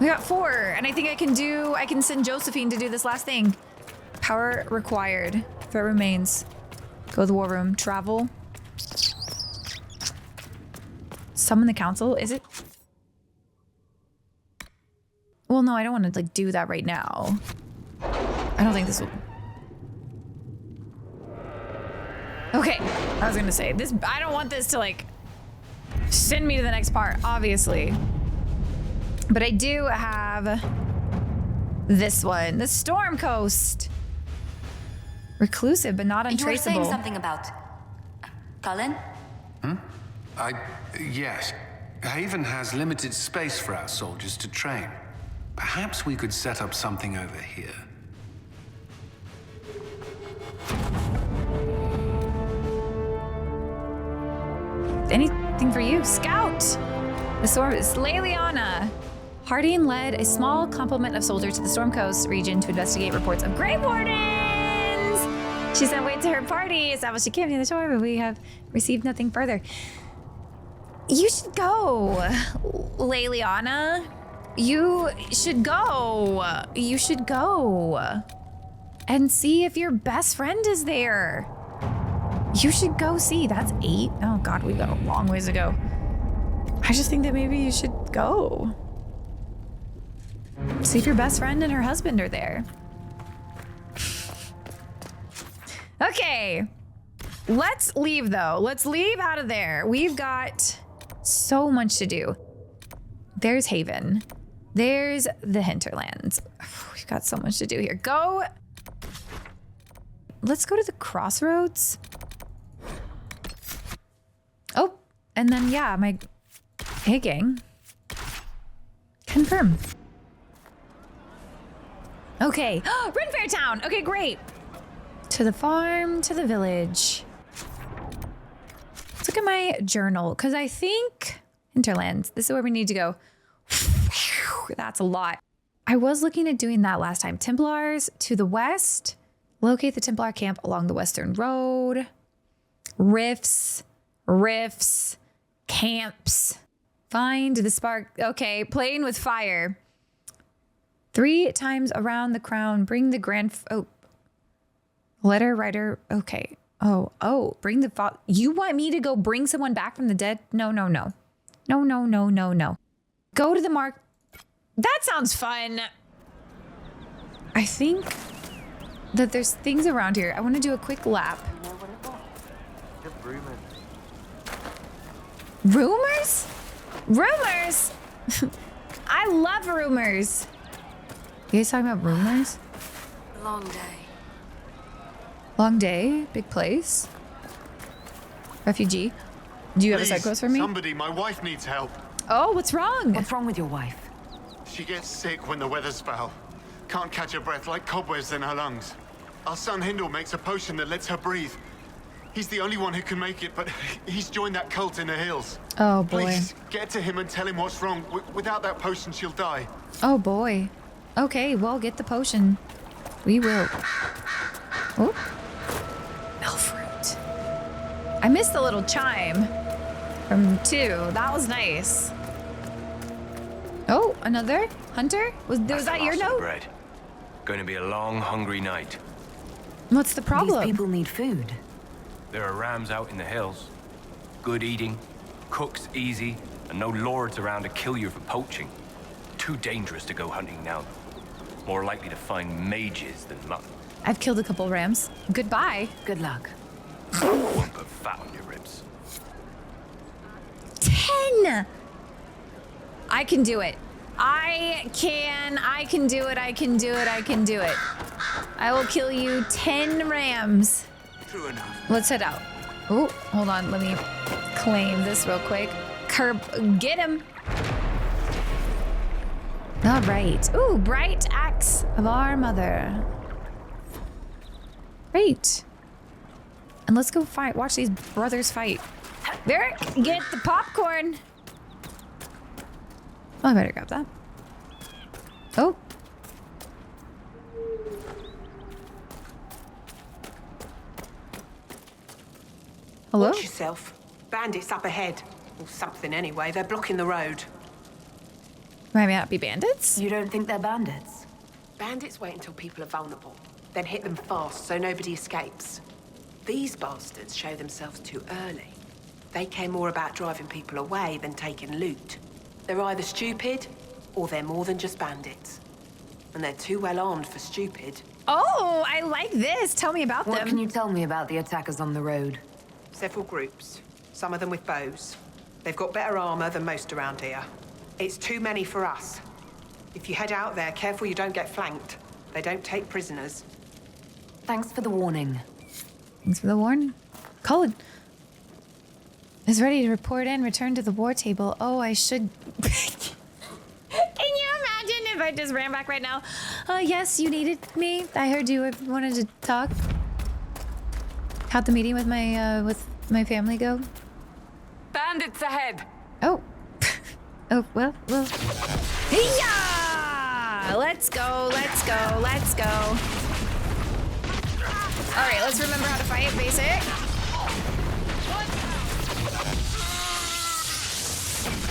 We got 4. And I think I can send Josephine to do this last thing. Power required. Threat remains. Go to the war room. Travel. Summon the council. Is it? Well, no, I don't want to like do that right now. I don't think this will. Okay, I was gonna say this. I don't want this to like send me to the next part, obviously. But I do have this one, the Storm Coast. Reclusive, but not untraceable. You were saying something about Cullen? Yes. Haven has limited space for our soldiers to train. Perhaps we could set up something over here. Anything for you, Scout. The Storm is Leliana. Harding led a small complement of soldiers to the Storm Coast region to investigate reports of Grave Wardens. She sent word to her party, established a camp near the shore, but we have received nothing further. You should go, Leliana. You should go. You should go and see if your best friend is there. You should go see. That's 8. Oh God, we got a long ways to go. I just think that maybe you should go. See if your best friend and her husband are there. Okay, let's leave though. Let's leave out of there. We've got so much to do. There's Haven. There's the Hinterlands. We've got so much to do here. Let's go to the crossroads. Oh, and then yeah, my hey gang. Confirm. Okay, Rinfair Town. Okay, great. To the farm, to the village. Let's look at my journal, because I think Hinterlands. This is where we need to go. That's a lot. I was looking at doing that last time. Templars to the west. Locate the Templar camp along the western road. Rifts. Camps. Find the spark. Okay, playing with fire. 3 times around the crown. Bring the letter writer. Okay. Oh, bring the you want me to go bring someone back from the dead? No. No. Go to the mark. That sounds fun. I think that there's things around here. I want to do a quick lap. Rumors? I love rumors. You guys talking about rumors? Long day. Long day, big place. Refugee. Do you have a side quest for me? Somebody, my wife needs help. Oh, what's wrong? What's wrong with your wife? She gets sick when the weather's foul. Can't catch her breath, like cobwebs in her lungs. Our son Hindle makes a potion that lets her breathe. He's the only one who can make it, but he's joined that cult in the hills. Oh, boy. Please, get to him and tell him what's wrong. Without that potion, she'll die. Oh, boy. Okay, well, get the potion. We will. Oh. Elfruit. I missed the little chime from 2. That was nice. Oh, another hunter? Was that your note? Bread. Going to be a long, hungry night. What's the problem? These people need food. There are rams out in the hills. Good eating, cooks easy, and no lords around to kill you for poaching. Too dangerous to go hunting now. More likely to find mages than mutton. I've killed a couple rams. Goodbye. Good luck. Won't put fat on your ribs. 10! I can do it. I can do it. I will kill you 10 rams. True enough. Let's head out. Oh, hold on. Let me claim this real quick. Get him. All right. Ooh, bright axe of our mother. Great. And let's go fight. Watch these brothers fight. There, get the popcorn. Oh, I better grab that. Oh. Hello? Watch yourself. Bandits up ahead. Or something anyway. They're blocking the road. Might not be bandits? You don't think they're bandits? Bandits wait until people are vulnerable. Then hit them fast so nobody escapes. These bastards show themselves too early. They care more about driving people away than taking loot. They're either stupid, or they're more than just bandits. And they're too well armed for stupid. Oh, I like this. Tell me about them. What can you tell me about the attackers on the road? Several groups, some of them with bows. They've got better armor than most around here. It's too many for us. If you head out there, careful you don't get flanked. They don't take prisoners. Thanks for the warning. Thanks for the warning. Colin is ready to report in. Return to the war table. Oh, I should... Can you imagine if I just ran back right now? Yes, you needed me. I heard you wanted to talk. How'd the meeting with my family go? Bandits ahead. Oh. Oh, well. Yeah! Let's go. All right, let's remember how to fight, basic.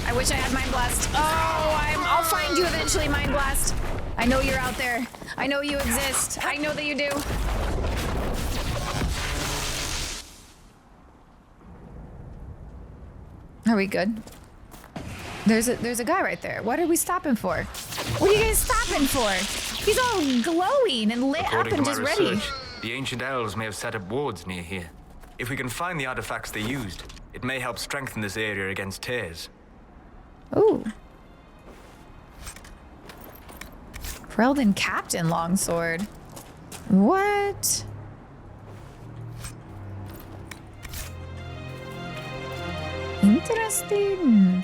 I wish I had Mind Blast. Oh, I'll find you eventually, Mind Blast. I know you're out there. I know you exist. I know that you do. Are we good? There's a guy right there. What are we stopping for? What are you guys stopping for? He's all glowing and lit up and just ready. The ancient elves may have set up wards near here. If we can find the artifacts they used, it may help strengthen this area against tears. Ooh. Freldon Captain Longsword. What? Interesting.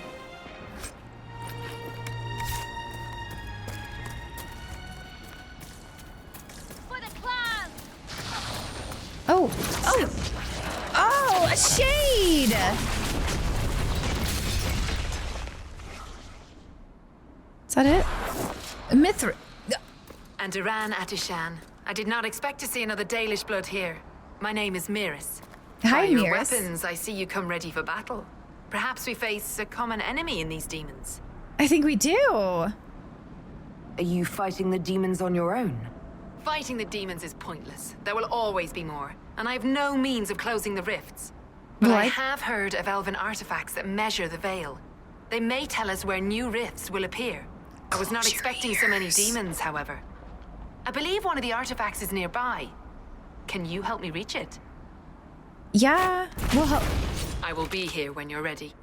Oh, a shade! Is that it? Mithra. And Iran Atishan. I did not expect to see another Dalish blood here. My name is Miris. Hi, By your Miris. weapons, I see you come ready for battle. Perhaps we face a common enemy in these demons. I think we do. Are you fighting the demons on your own? Fighting the demons is pointless. There will always be more, and I have no means of closing the rifts. But I have heard of elven artifacts that measure the veil. They may tell us where new rifts will appear. I was not expecting so many demons, however. I believe one of the artifacts is nearby. Can you help me reach it? Yeah, we'll help. I will be here when you're ready.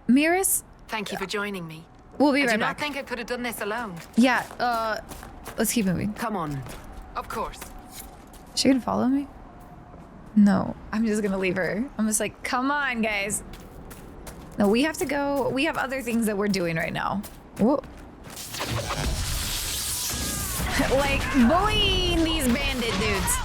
Miris? Thank you for joining me. We'll be right I do not back. think I could have done this alone. Yeah, let's keep moving. Come on. Of course. Is she gonna follow me? No, I'm just gonna leave her. I'm just like, come on, guys. No, we have to go. We have other things that we're doing right now. Whoa. Like, bullying these bandit dudes.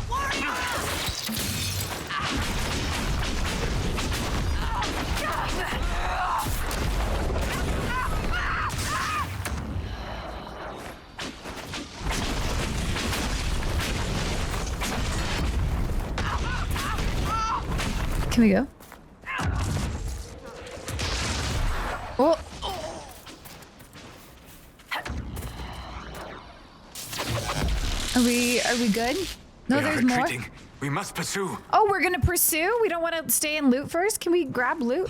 Can we go? Oh. Are we good? No, there's more. We must pursue. Oh, we're gonna pursue? We don't want to stay and loot first? Can we grab loot?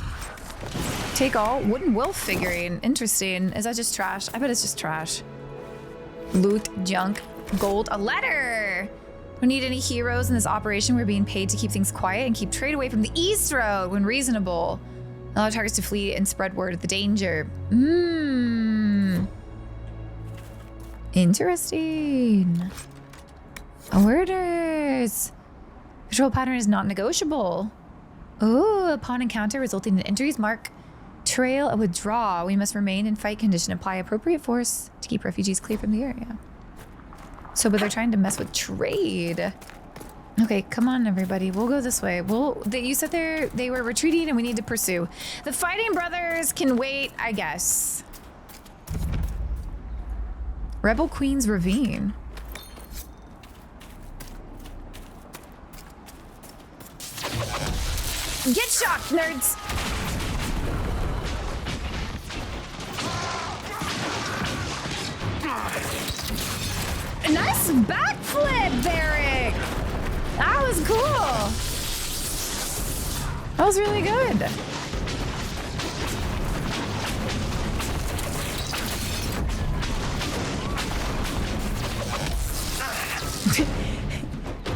Take all. Wooden wolf figurine. Interesting. Is that just trash? I bet it's just trash. Loot, junk, gold, a letter. Don't need any heroes in this operation. We're being paid to keep things quiet and keep trade away from the East Road when reasonable. Allow targets to flee and spread word of the danger. Interesting. Orders. Control pattern is not negotiable. Oh, upon encounter resulting in injuries, mark trail of withdraw. We must remain in fight condition. Apply appropriate force to keep refugees clear from the area. So, but they're trying to mess with trade. Okay, come on, everybody. We'll go this way. You said they were retreating and we need to pursue. The fighting brothers can wait, I guess. Rebel Queen's Ravine. Get shocked, nerds! Nice backflip, Derek! That was cool. That was really good.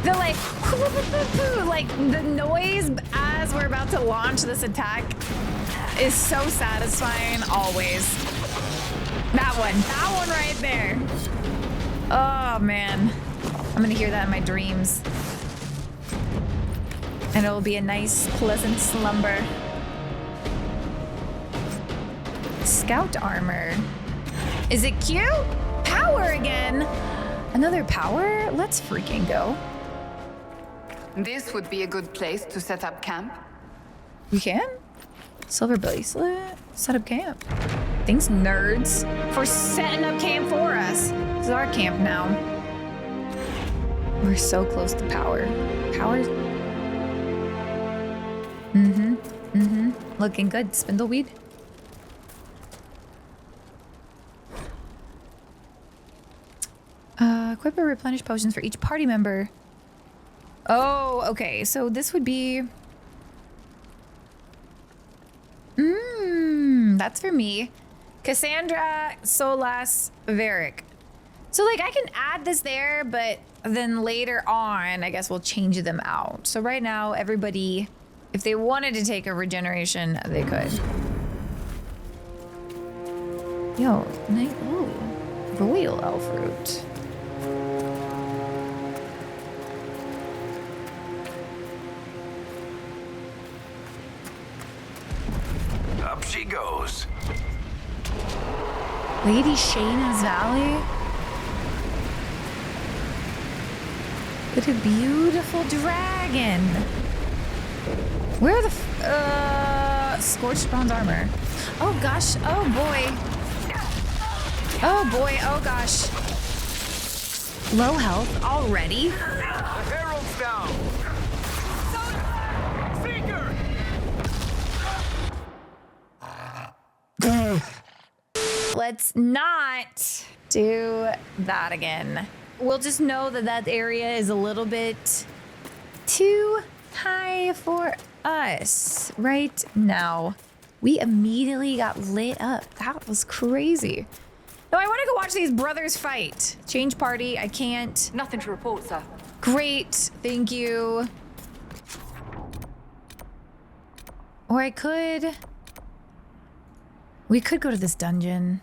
The like the noise as we're about to launch this attack is so satisfying always. That one right there. Oh man, I'm gonna hear that in my dreams. And it'll be a nice, pleasant slumber. Scout armor. Is it cute? Power again. Another power? Let's freaking go. This would be a good place to set up camp. We can? Silver bracelet. Set up camp. Thanks, nerds, for setting up camp for us. This is our camp now. We're so close to power. Power. Looking good. Spindleweed. Equip or replenish potions for each party member. Oh, okay. So this would be... That's for me. Cassandra, Solas, Varric. So, like, I can add this there, but then later on, I guess we'll change them out. So right now, everybody, if they wanted to take a regeneration, they could. Yo, ooh, royal elf root. Up she goes. Lady Shayna's Valley. What a beautiful dragon. Where the scorched bronze armor. Oh gosh, oh boy. Oh boy, oh gosh. Low health already? The herald's down. Seeker! Let's not do that again. We'll just know that that area is a little bit too high for us right now. We immediately got lit up. That was crazy. No, I want to go watch these brothers fight. Change party. I can't. Nothing to report, sir. Great. Thank you. Or I could... We could go to this dungeon.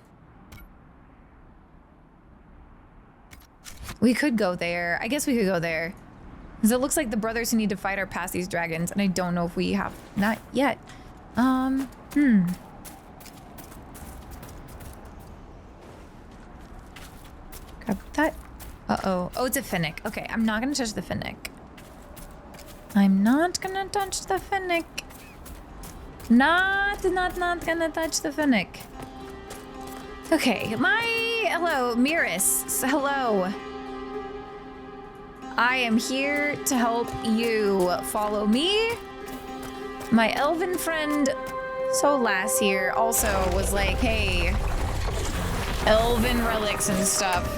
We could go there. I guess we could go there. Because it looks like the brothers who need to fight are past these dragons, and I don't know if we have... Not yet. Grab that. Uh-oh. Oh, it's a Finnick. Okay, I'm not gonna touch the Finnick. I'm not gonna touch the Finnick. Not gonna touch the Finnick. Okay, hello, Miris. Hello. I am here to help you. Follow me. My elven friend Solas here also was like, hey, elven relics and stuff.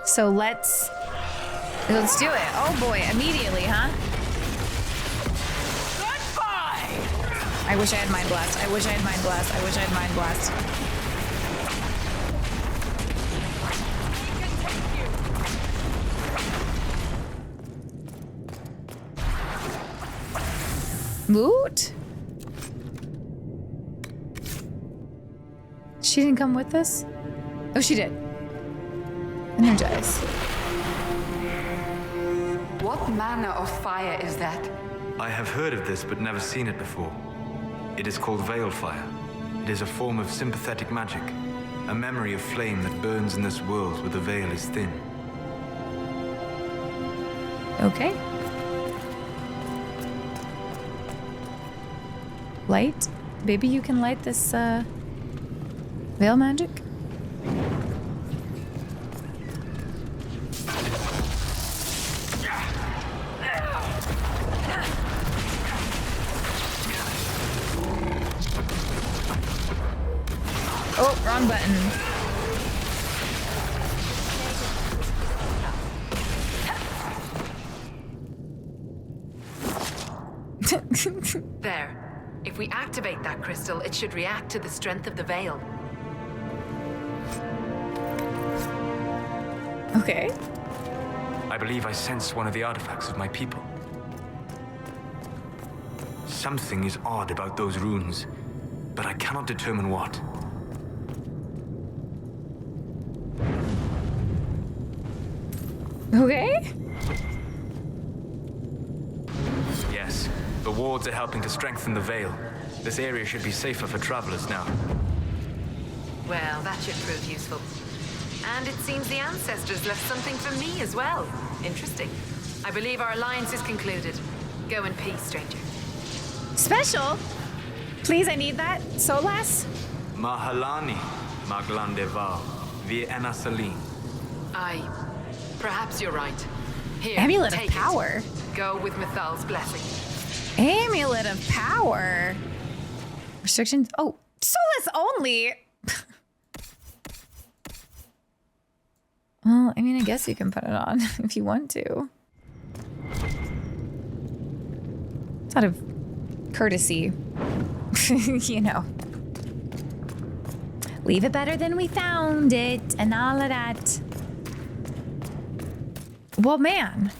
So let's do it. Oh boy, immediately, huh? Goodbye! I wish I had Mind Blast. I wish I had Mind Blast. I wish I had Mind Blast. Moot? She didn't come with us? Oh, she did. Energize. What manner of fire is that? I have heard of this, but never seen it before. It is called Veil Fire. It is a form of sympathetic magic, a memory of flame that burns in this world where the veil is thin. Okay. Light? Baby, you can light this, veil magic? Oh, wrong button. There. If we activate that crystal, it should react to the strength of the veil. Okay. I believe I sense one of the artifacts of my people. Something is odd about those runes, but I cannot determine what. Okay. Yes, the wards are helping to strengthen the veil. This area should be safer for travelers now. Well, that should prove useful. And it seems the ancestors left something for me as well. Interesting. I believe our alliance is concluded. Go in peace, stranger. Special? Please, I need that. Solas? Mahalani, Maglandeval, Via Enasaline. Perhaps you're right. Here, Amulet of take Power. it. Go with Mithal's blessing. Amulet of Power. Restrictions? Oh, Solas only. Well, I mean, I guess you can put it on if you want to. It's out of courtesy, you know. Leave it better than we found it and all of that. Well, man,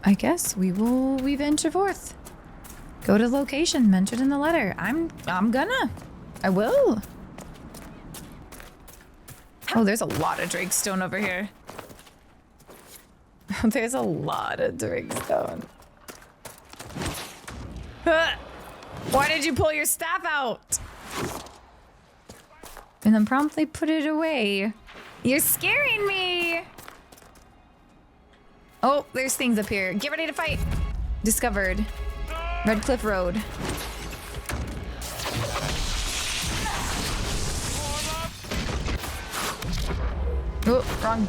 I guess we venture forth. Go to the location mentioned in the letter. I will. Oh, there's a lot of Drakestone over here. There's a lot of Drakestone. Why did you pull your staff out? And then promptly put it away. You're scaring me. Oh, there's things up here. Get ready to fight. Discovered. Red Cliff Road. Oh, wrong.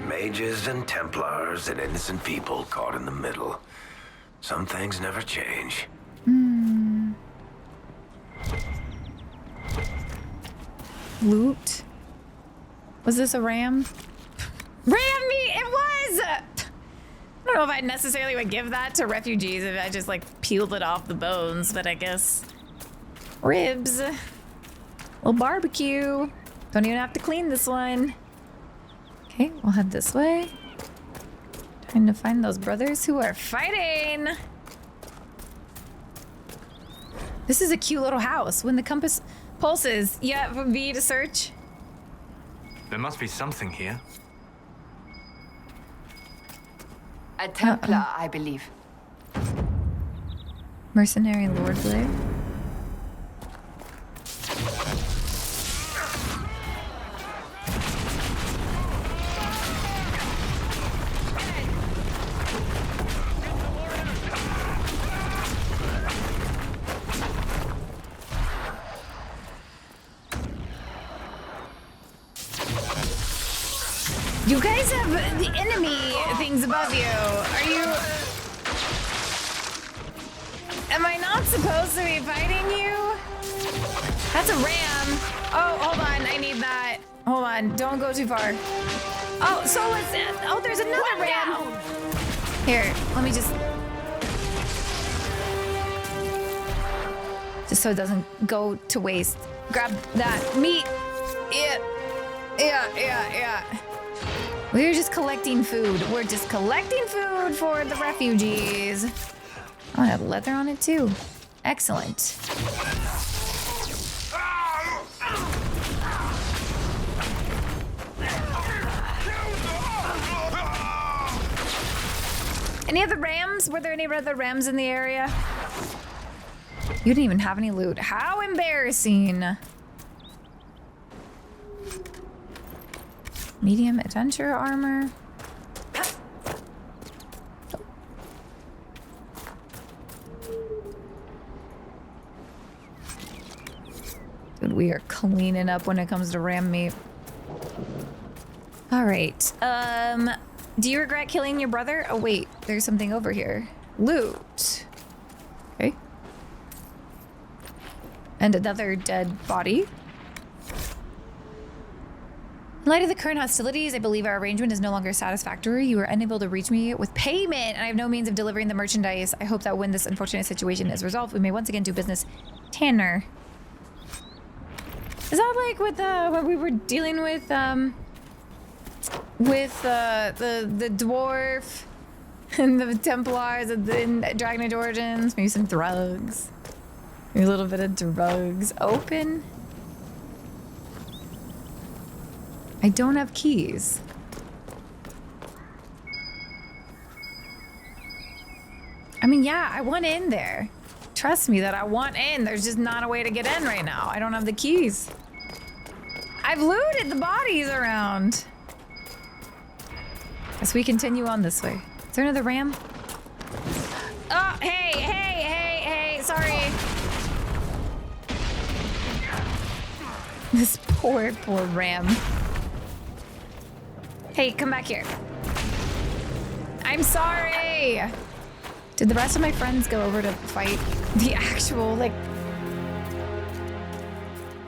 Mages and Templars and innocent people caught in the middle. Some things never change. Loot. Was this a ram? Ram meat! It was! I don't know if I necessarily would give that to refugees if I just like peeled it off the bones, but I guess ribs. Little barbecue. Don't even have to clean this one. Okay, we'll head this way. Trying to find those brothers who are fighting. This is a cute little house. When the compass pulses, yeah, for V to search. There must be something here. A Templar, I believe. Mercenary Lord Blade. You guys have the enemy things above you. Are you... Am I not supposed to be fighting you? That's a ram. Oh, hold on. I need that. Hold on. Don't go too far. Oh, so it's... Oh, there's another ram. Here, let me just... Just so it doesn't go to waste. Grab that meat. Yeah. We're just collecting food. We're just collecting food for the refugees. Oh, I have leather on it too. Excellent. Any other rams? Were there any other rams in the area? You didn't even have any loot. How embarrassing. Medium adventure armor. Dude, we are cleaning up when it comes to ram meat. All right. Do you regret killing your brother? Oh wait, there's something over here. Loot. Okay. And another dead body. In light of the current hostilities, I believe our arrangement is no longer satisfactory. You are unable to reach me with payment, and I have no means of delivering the merchandise. I hope that when this unfortunate situation is resolved, we may once again do business. Tanner. Is that like with what we were dealing with the dwarf and the Templars in Dragon Age Origins? Maybe some drugs. Maybe a little bit of drugs. Open. I don't have keys. I mean, yeah, I want in there. Trust me that I want in. There's just not a way to get in right now. I don't have the keys. I've looted the bodies around. Guess we continue on this way. Is there another ram? Oh, hey, sorry. This poor ram. Hey, come back here. I'm sorry. Did the rest of my friends go over to fight the actual, like,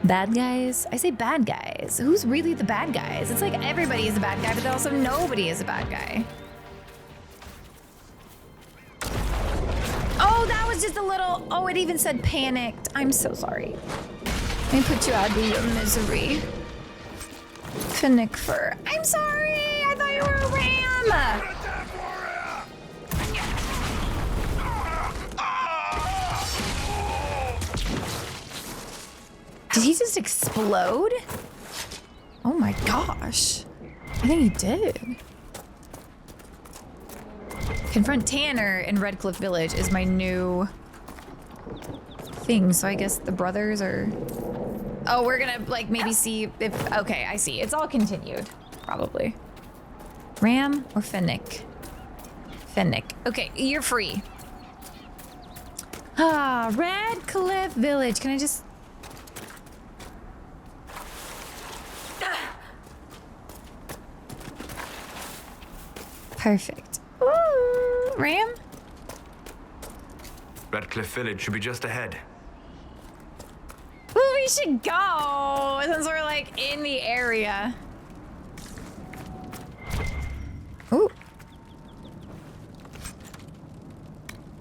bad guys? I say bad guys. Who's really the bad guys? It's like everybody is a bad guy, but also nobody is a bad guy. Oh, that was just a little... Oh, it even said panicked. I'm so sorry. Let me put you out of your misery. Fur. I'm sorry. I thought you were a ram. Did he just explode? Oh my gosh. I think he did. Confront Tanner in Redcliffe Village is my new thing. So I guess the brothers are... Oh, we're gonna like maybe see if... Okay, I see. It's all continued, probably. Ram or Fennec? Fennec. Okay, you're free. Ah, Red Cliff Village. Can I just... Perfect. Ooh, Ram? Redcliffe Village should be just ahead. Ooh, we should go since we're like in the area. Ooh.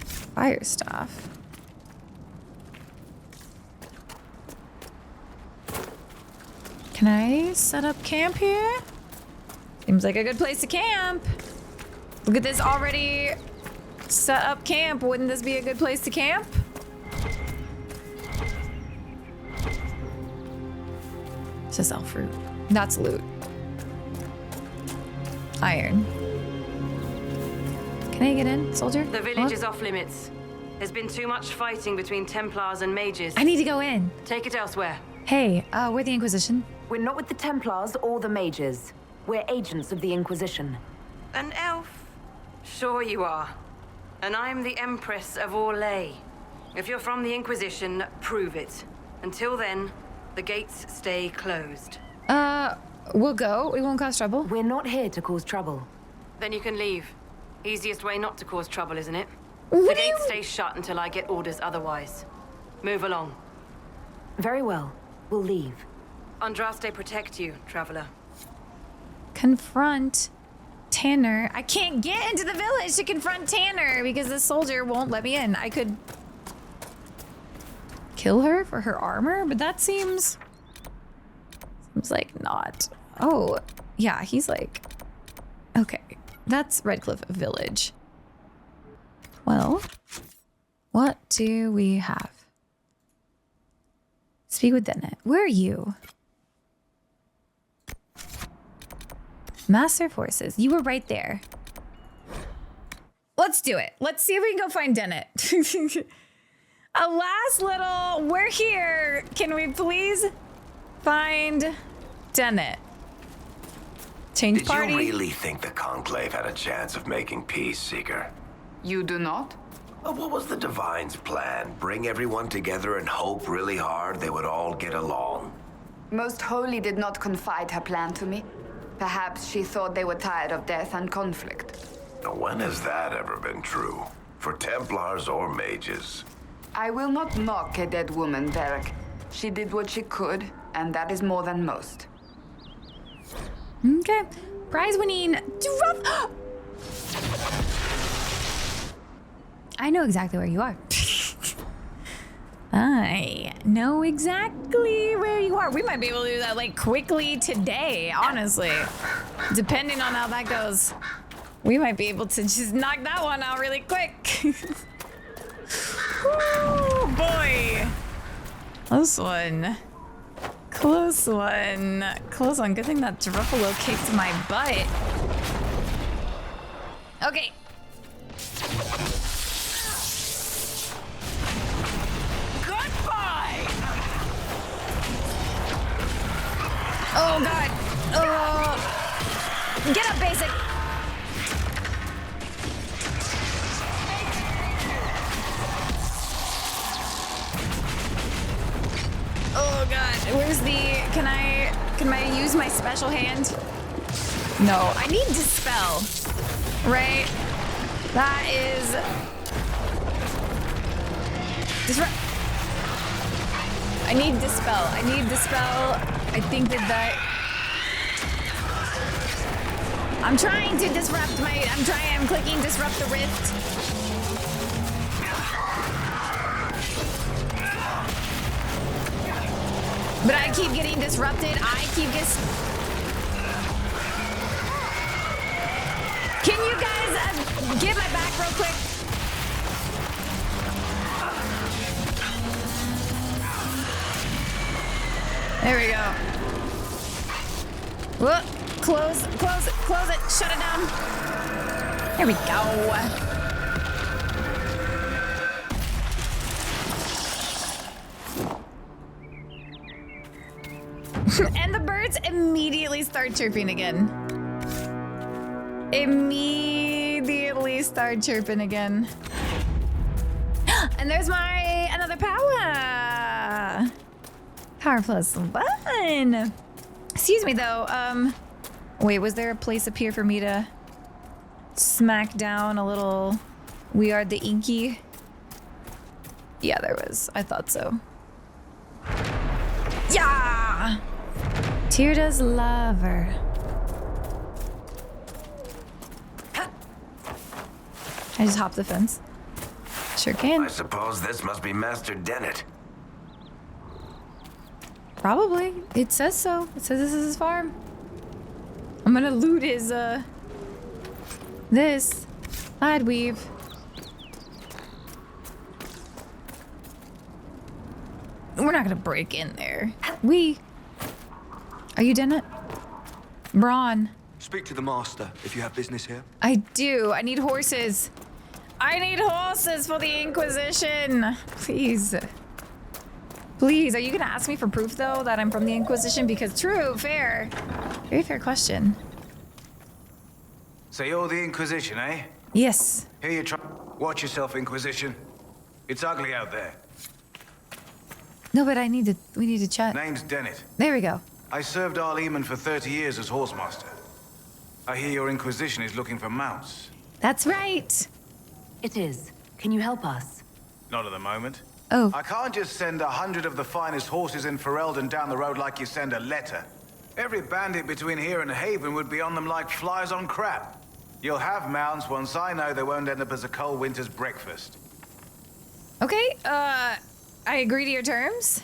Fire stuff. Can I set up camp here? Seems like a good place to camp. Look at this already set up camp. Wouldn't this be a good place to camp? It's just elf fruit. That's loot. Iron. Can I get in, soldier? The village is off limits. There's been too much fighting between Templars and mages. I need to go in. Take it elsewhere. Hey, we're the Inquisition. We're not with the Templars or the mages. We're agents of the Inquisition. An elf? Sure you are. And I'm the Empress of Orlais. If you're from the Inquisition, prove it. Until then, the gates stay closed. We'll go. We won't cause trouble. We're not here to cause trouble. Then you can leave. Easiest way not to cause trouble, isn't it? What the gates stay shut until I get orders otherwise. Move along. Very well. We'll leave. Andraste protect you, traveler. Confront Tanner. I can't get into the village to confront Tanner because the soldier won't let me in. I could kill her for her armor, but that seems like not. Oh, yeah, he's like, okay, that's Redcliffe Village. Well, what do we have? Speak with Dennett. Where are you? Master Forces. You were right there. Let's do it. Let's see if we can go find Dennett. A last little, we're here. Can we please find Dennett? Change party. Did you really think the Conclave had a chance of making peace, Seeker? You do not? What was the Divine's plan? Bring everyone together and hope really hard they would all get along? Most Holy did not confide her plan to me. Perhaps she thought they were tired of death and conflict. Now, when has that ever been true? For Templars or mages? I will not mock a dead woman, Derek. She did what she could, and that is more than most. Okay. Prize winning giraffe. I know exactly where you are. I know exactly where you are. We might be able to do that like quickly today, honestly. Depending on how that goes. We might be able to just knock that one out really quick. Oh boy. Close one. Close one. Close one. Good thing that Ruffalo kicked my butt. Okay. Goodbye! Oh god. Oh. Get up, Basic. Oh god, where's the, can I use my special hand? No, I need Dispel, right? That is, I need Dispel. I think that I'm trying to disrupt I'm clicking disrupt the rift. But I keep getting disrupted. Can you guys get my back real quick? There we go. Whoa, close it, shut it down. There we go. And the birds immediately start chirping again. immediately start chirping again. And there's my another power. Power +1. Excuse me though. Wait, was there a place up here for me to smack down a little We Are the Inky? Yeah, there was. I thought so. Yeah! Tirda's lover. I just hopped the fence. Sure can. I suppose this must be Master Dennett. Probably. It says so. It says this is his farm. I'm gonna loot his, this. I'd weave. We're not gonna break in there. Are you Dennett? Braun. Speak to the master if you have business here. I do. I need horses. I need horses for the Inquisition. Please. Please, are you gonna ask me for proof though that I'm from the Inquisition? Because true, fair. Very fair question. So you're the Inquisition, eh? Yes. Here you try. Watch yourself, Inquisition. It's ugly out there. No, but we need to chat. Name's Dennett. There we go. I served Arleman for 30 years as horsemaster. I hear your Inquisition is looking for mounts. That's right. It is. Can you help us? Not at the moment. Oh. I can't just send 100 of the finest horses in Ferelden down the road like you send a letter. Every bandit between here and Haven would be on them like flies on crap. You'll have mounts once I know they won't end up as a cold winter's breakfast. Okay, I agree to your terms.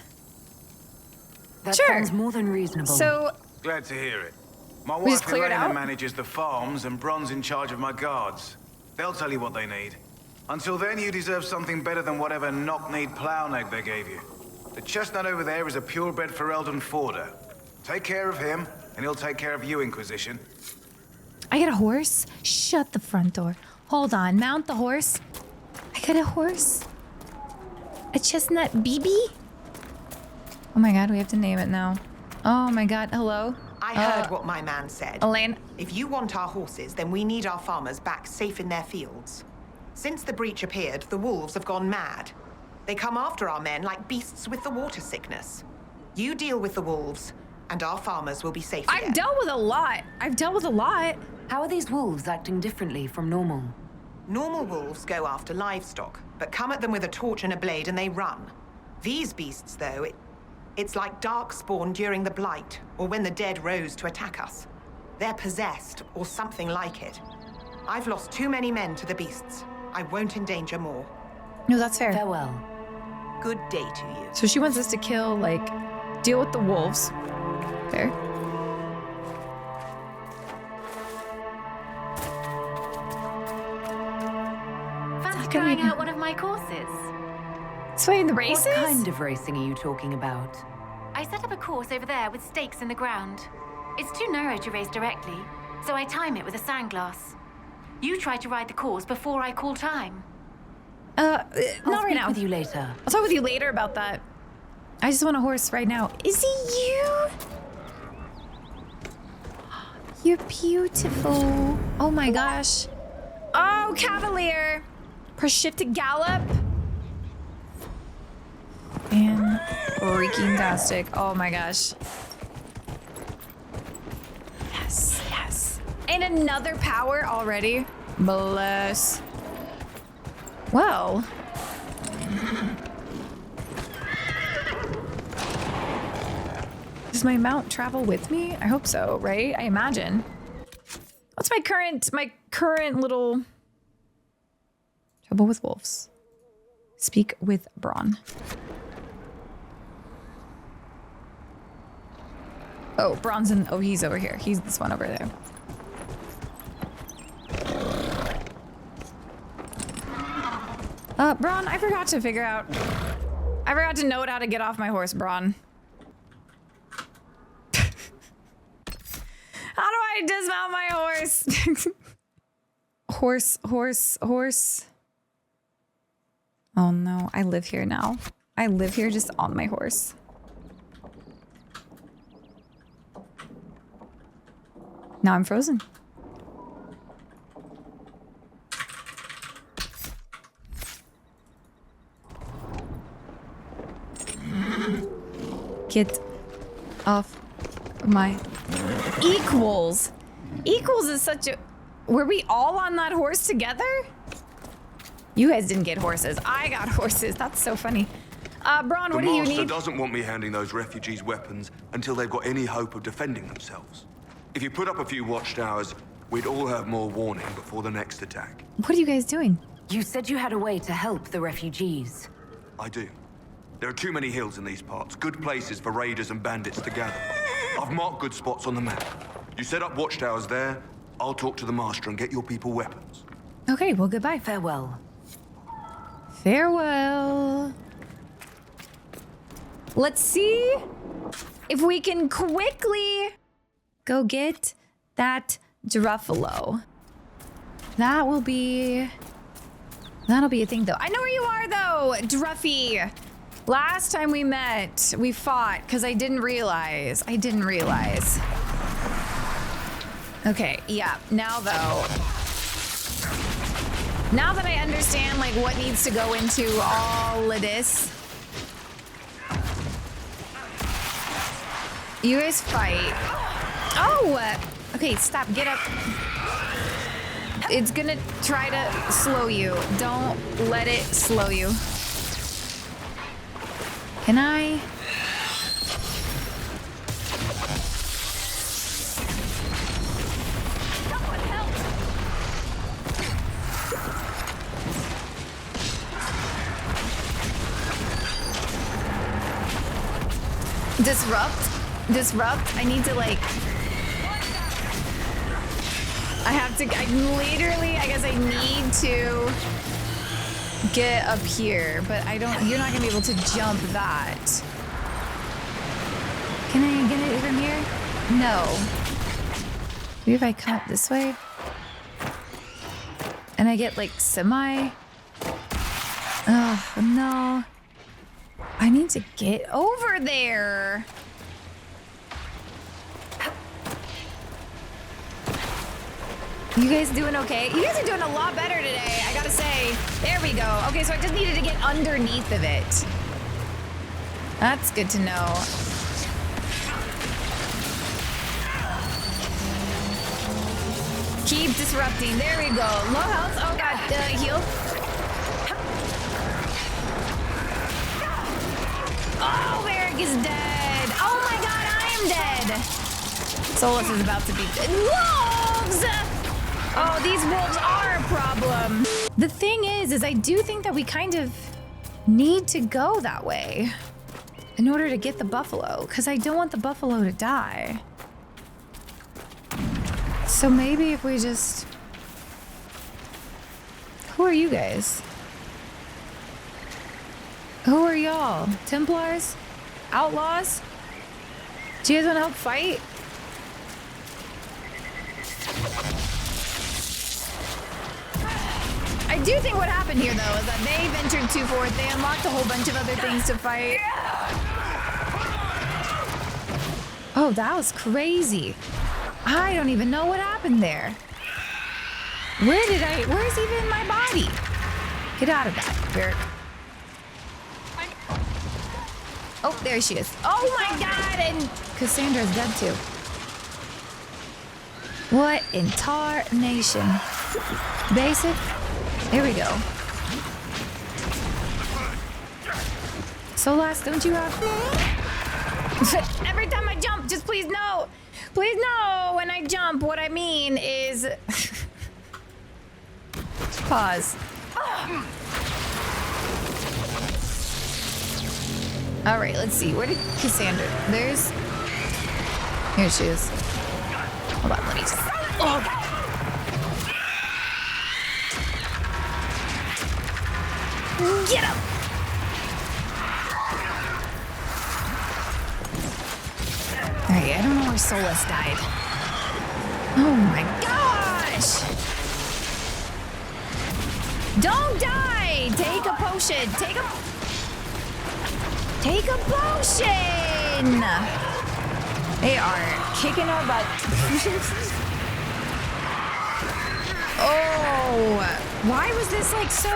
That sure. sounds more than reasonable. So... Glad to hear it. My we just wife cleared Elena out? manages the farms and Bron's in charge of my guards. They'll tell you what they need. Until then, you deserve something better than whatever knock-kneed plow-neck they gave you. The chestnut over there is a purebred Ferelden forder. Take care of him, and he'll take care of you, Inquisition. I got a horse? Shut the front door. Hold on, mount the horse. I got a horse. A chestnut BB? Oh my god, we have to name it now. Oh my god, hello? I heard what my man said. Elaine. If you want our horses, then we need our farmers back safe in their fields. Since the breach appeared, the wolves have gone mad. They come after our men like beasts with the water sickness. You deal with the wolves, and our farmers will be safe again. I've dealt with a lot. How are these wolves acting differently from normal? Normal wolves go after livestock, but come at them with a torch and a blade and they run. These beasts, though, it's like darkspawn during the Blight, or when the dead rose to attack us. They're possessed, or something like it. I've lost too many men to the beasts. I won't endanger more. No, that's fair. Farewell. Good day to you. So she wants us to kill, like, deal with the wolves. Fair. Fancy trying out one of my courses? Swaying the races? What kind of racing are you talking about? I set up a course over there with stakes in the ground. It's too narrow to race directly, so I time it with a sandglass. You try to ride the course before I call time. Not right now. I'll speak with you later. I'll talk with you later about that. I just want a horse right now. Is it you? You're beautiful. Oh my gosh. Oh, Cavalier. Press shift to gallop. And freaking tastic. Oh my gosh. Yes, yes. And another power already. Bless. Well. Does my mount travel with me? I hope so, right? I imagine. What's my current little trouble with wolves? Speak with Braun. Oh, Braun's in. Oh, he's over here. He's this one over there. Braun, I forgot to figure out. I forgot to note how to get off my horse, Braun. How do I dismount my horse? Horse. Oh no, I live here now. I live here just on my horse. Now I'm frozen. Get off my... Equals! Equals is such a... Were we all on that horse together? You guys didn't get horses. I got horses. That's so funny. Braun, what do you need? The Master doesn't want me handing those refugees weapons until they've got any hope of defending themselves. If you put up a few watchtowers, we'd all have more warning before the next attack. What are you guys doing? You said you had a way to help the refugees. I do. There are too many hills in these parts, good places for raiders and bandits to gather. I've marked good spots on the map. You set up watchtowers there, I'll talk to the Master and get your people weapons. Okay, well, goodbye. Farewell. Farewell. Let's see if we can quickly go get that Druffalo. That'll be a thing, though. I know where you are, though, Druffy. Last time we met, we fought because I didn't realize. Okay, yeah. Now, though, now that I understand, like, what needs to go into all of this, you guys fight. Oh! Okay, stop. Get up. It's gonna try to slow you. Don't let it slow you. Can I? Disrupt. I need to, like, I guess I need to get up here, but you're not gonna be able to jump that. Can I get it from here? No. Maybe if I come up this way and I get, like, semi. Oh, no. I need to get over there. You guys doing okay? You guys are doing a lot better today, I gotta say. There we go. Okay, so I just needed to get underneath of it. That's good to know. Keep disrupting. There we go. Low health. Oh, God. Heal. Oh, Varric is dead. Oh, my God. I am dead. Solus is about to be dead. Wolves! Oh, these wolves are a problem. The thing is I do think that we kind of need to go that way in order to get the buffalo, because I don't want the buffalo to die. So maybe if we just... Who are you guys? Who are y'all? Templars? Outlaws? Do you guys want to help fight? I do think what happened here, though, is that they ventured too forward. They unlocked a whole bunch of other things to fight. Oh, that was crazy. I don't even know what happened there. Where's even my body? Get out of that, Varric. Oh, there she is. Oh my God, and Cassandra's dead too. What in tarnation? Basic. There we go. Solas, don't you have... Every time I jump, just please no. Please no. When I jump, what I mean is... Pause. All right, let's see. Where did Cassandra... Here she is. Hold on, let me just... Oh, God. Get up! Alright, I don't know where Solus died. Oh my gosh! Don't die! Take a potion! Take a potion! They are kicking our butt. Oh, why was this like so...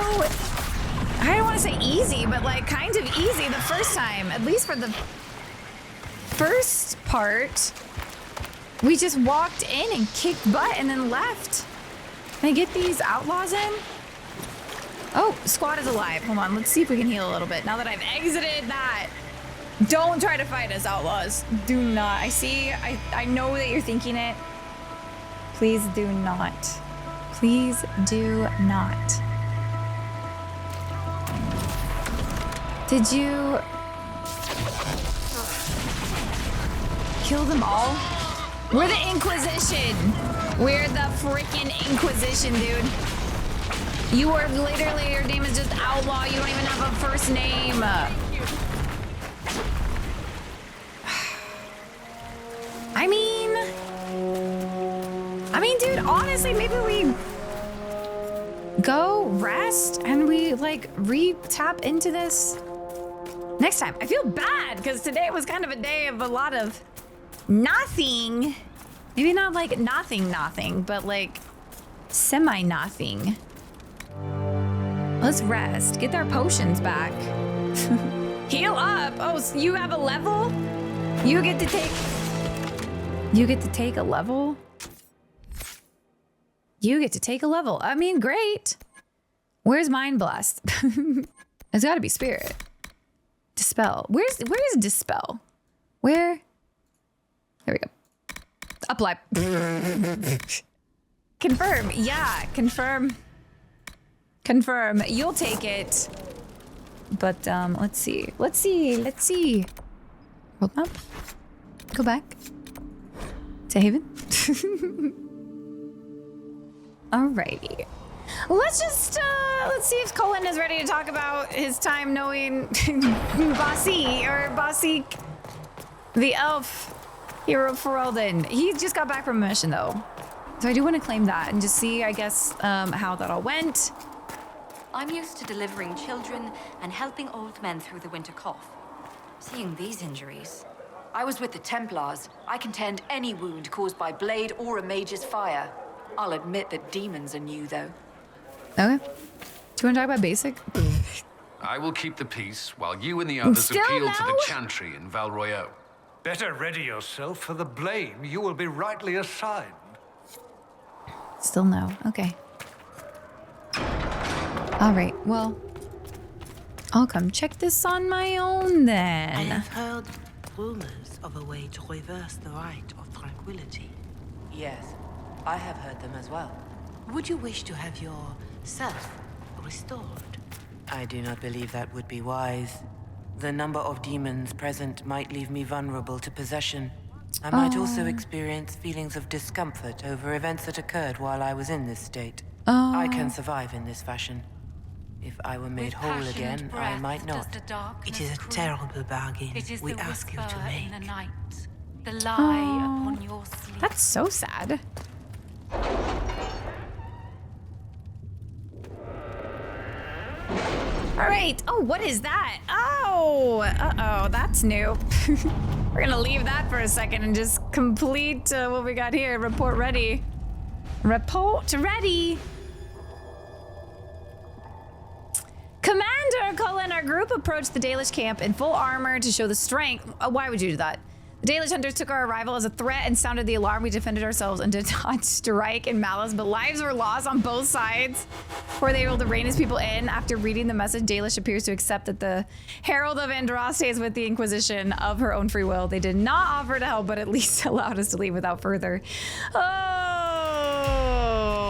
I don't want to say easy, but like kind of easy the first time, at least for the first part, we just walked in and kicked butt and then left. Can I get these outlaws in? Oh, squad is alive. Hold on, let's see if we can heal a little bit. Now that I've exited that. Don't try to fight us, outlaws. Do not. I know that you're thinking it. Please do not. Please do not. Did you kill them all? We're the Inquisition. We're the freaking Inquisition, dude. You are literally, your name is just Outlaw. You don't even have a first name. I mean, dude, honestly, maybe we go rest and we like re-tap into this next time. I feel bad because today was kind of a day of a lot of nothing. Maybe not like nothing, but like semi-nothing. Let's rest, get our potions back. Heal up. Oh, so you have a level? You get to take a level? You get to take a level. I mean, great. Where's Mind Blast? It's gotta be Spirit. Dispel. Where is Dispel? Where? There we go. Apply. Confirm. Yeah, confirm. Confirm. You'll take it. But let's see. Let's see. Roll up. Go back. To Haven. Alrighty. Let's just let's see if Cullen is ready to talk about his time knowing Basik, the elf hero for Elden. He just got back from a mission though. So I do want to claim that and just see, I guess, how that all went. I'm used to delivering children and helping old men through the winter cough. Seeing these injuries. I was with the Templars. I can tend any wound caused by blade or a mage's fire. I'll admit that demons are new, though. Okay. Do you want to talk about basic? I will keep the peace while you and the others appeal to the Chantry in Val Royeaux. Better ready yourself for the blame you will be rightly assigned. Still no. Okay. All right. Well, I'll come check this on my own then. I have heard rumors of a way to reverse the rite of tranquility. Yes, I have heard them as well. Would you wish to have yourself restored? I do not believe that would be wise. The number of demons present might leave me vulnerable to possession. I might also experience feelings of discomfort over events that occurred while I was in this state. I can survive in this fashion. If I were made whole again, I might not. It is a terrible bargain we ask you to make. The night, the lie upon your sleep. That's so sad. All right. Oh, what is that? Oh, uh-oh, that's new. We're gonna leave that for a second and just complete what we got here. Report ready. Report ready. Commander Cullen, our group approached the Dalish camp in full armor to show the strength. Why would you do that? The Dalish hunters took our arrival as a threat and sounded the alarm. We defended ourselves and did not strike in malice, but lives were lost on both sides. Were they able to rein his people in? After reading the message, Dalish appears to accept that the Herald of Andraste is with the Inquisition of her own free will. They did not offer to help, but at least allowed us to leave without further. Oh,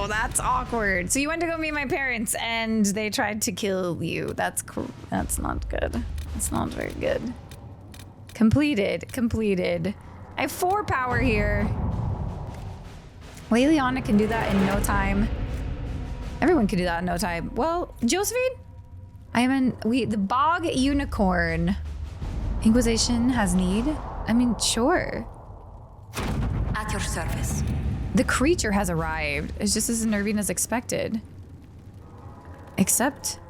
that's awkward. So you went to go meet my parents and they tried to kill you. That's cool. That's not good. That's not very good. Completed. I have 4 power here. Liliana can do that in no time. Everyone can do that in no time. Well, Josephine? The Bog Unicorn. Inquisition has need? I mean, sure. At your service. The creature has arrived. It's just as unnerving as expected. Except...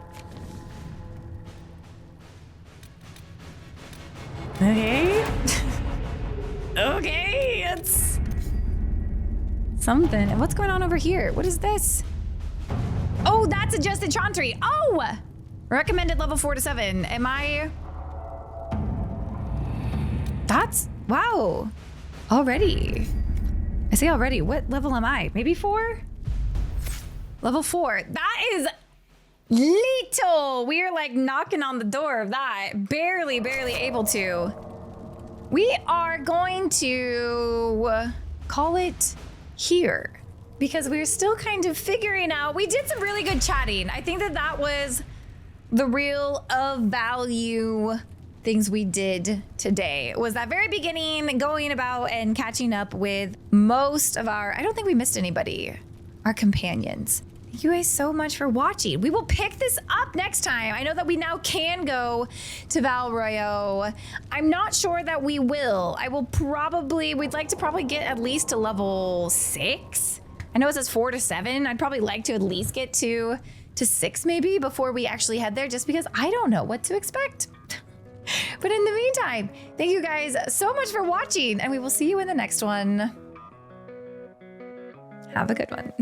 Okay. Okay, it's something. What's going on over here? What is this? Oh, that's adjusted Chantry. Oh! Recommended level 4 to 7. Am I... Wow. Already. I say already. What level am I? Maybe 4? Level 4. That is little. We are like knocking on the door of that. Barely able to. We are going to call it here because we're still kind of figuring out. We did some really good chatting. I think that was the real of value things we did today. Was that very beginning, going about and catching up with most of our, I don't think we missed anybody, our companions. Thank you guys so much for watching. We will pick this up next time. I know that we now can go to Val Royo. I'm not sure that we will. We'd like to probably get at least to level 6. I know it says 4 to 7. I'd probably like to at least get to 6 maybe before we actually head there, just because I don't know what to expect. But in the meantime, thank you guys so much for watching, and we will see you in the next one. Have a good one.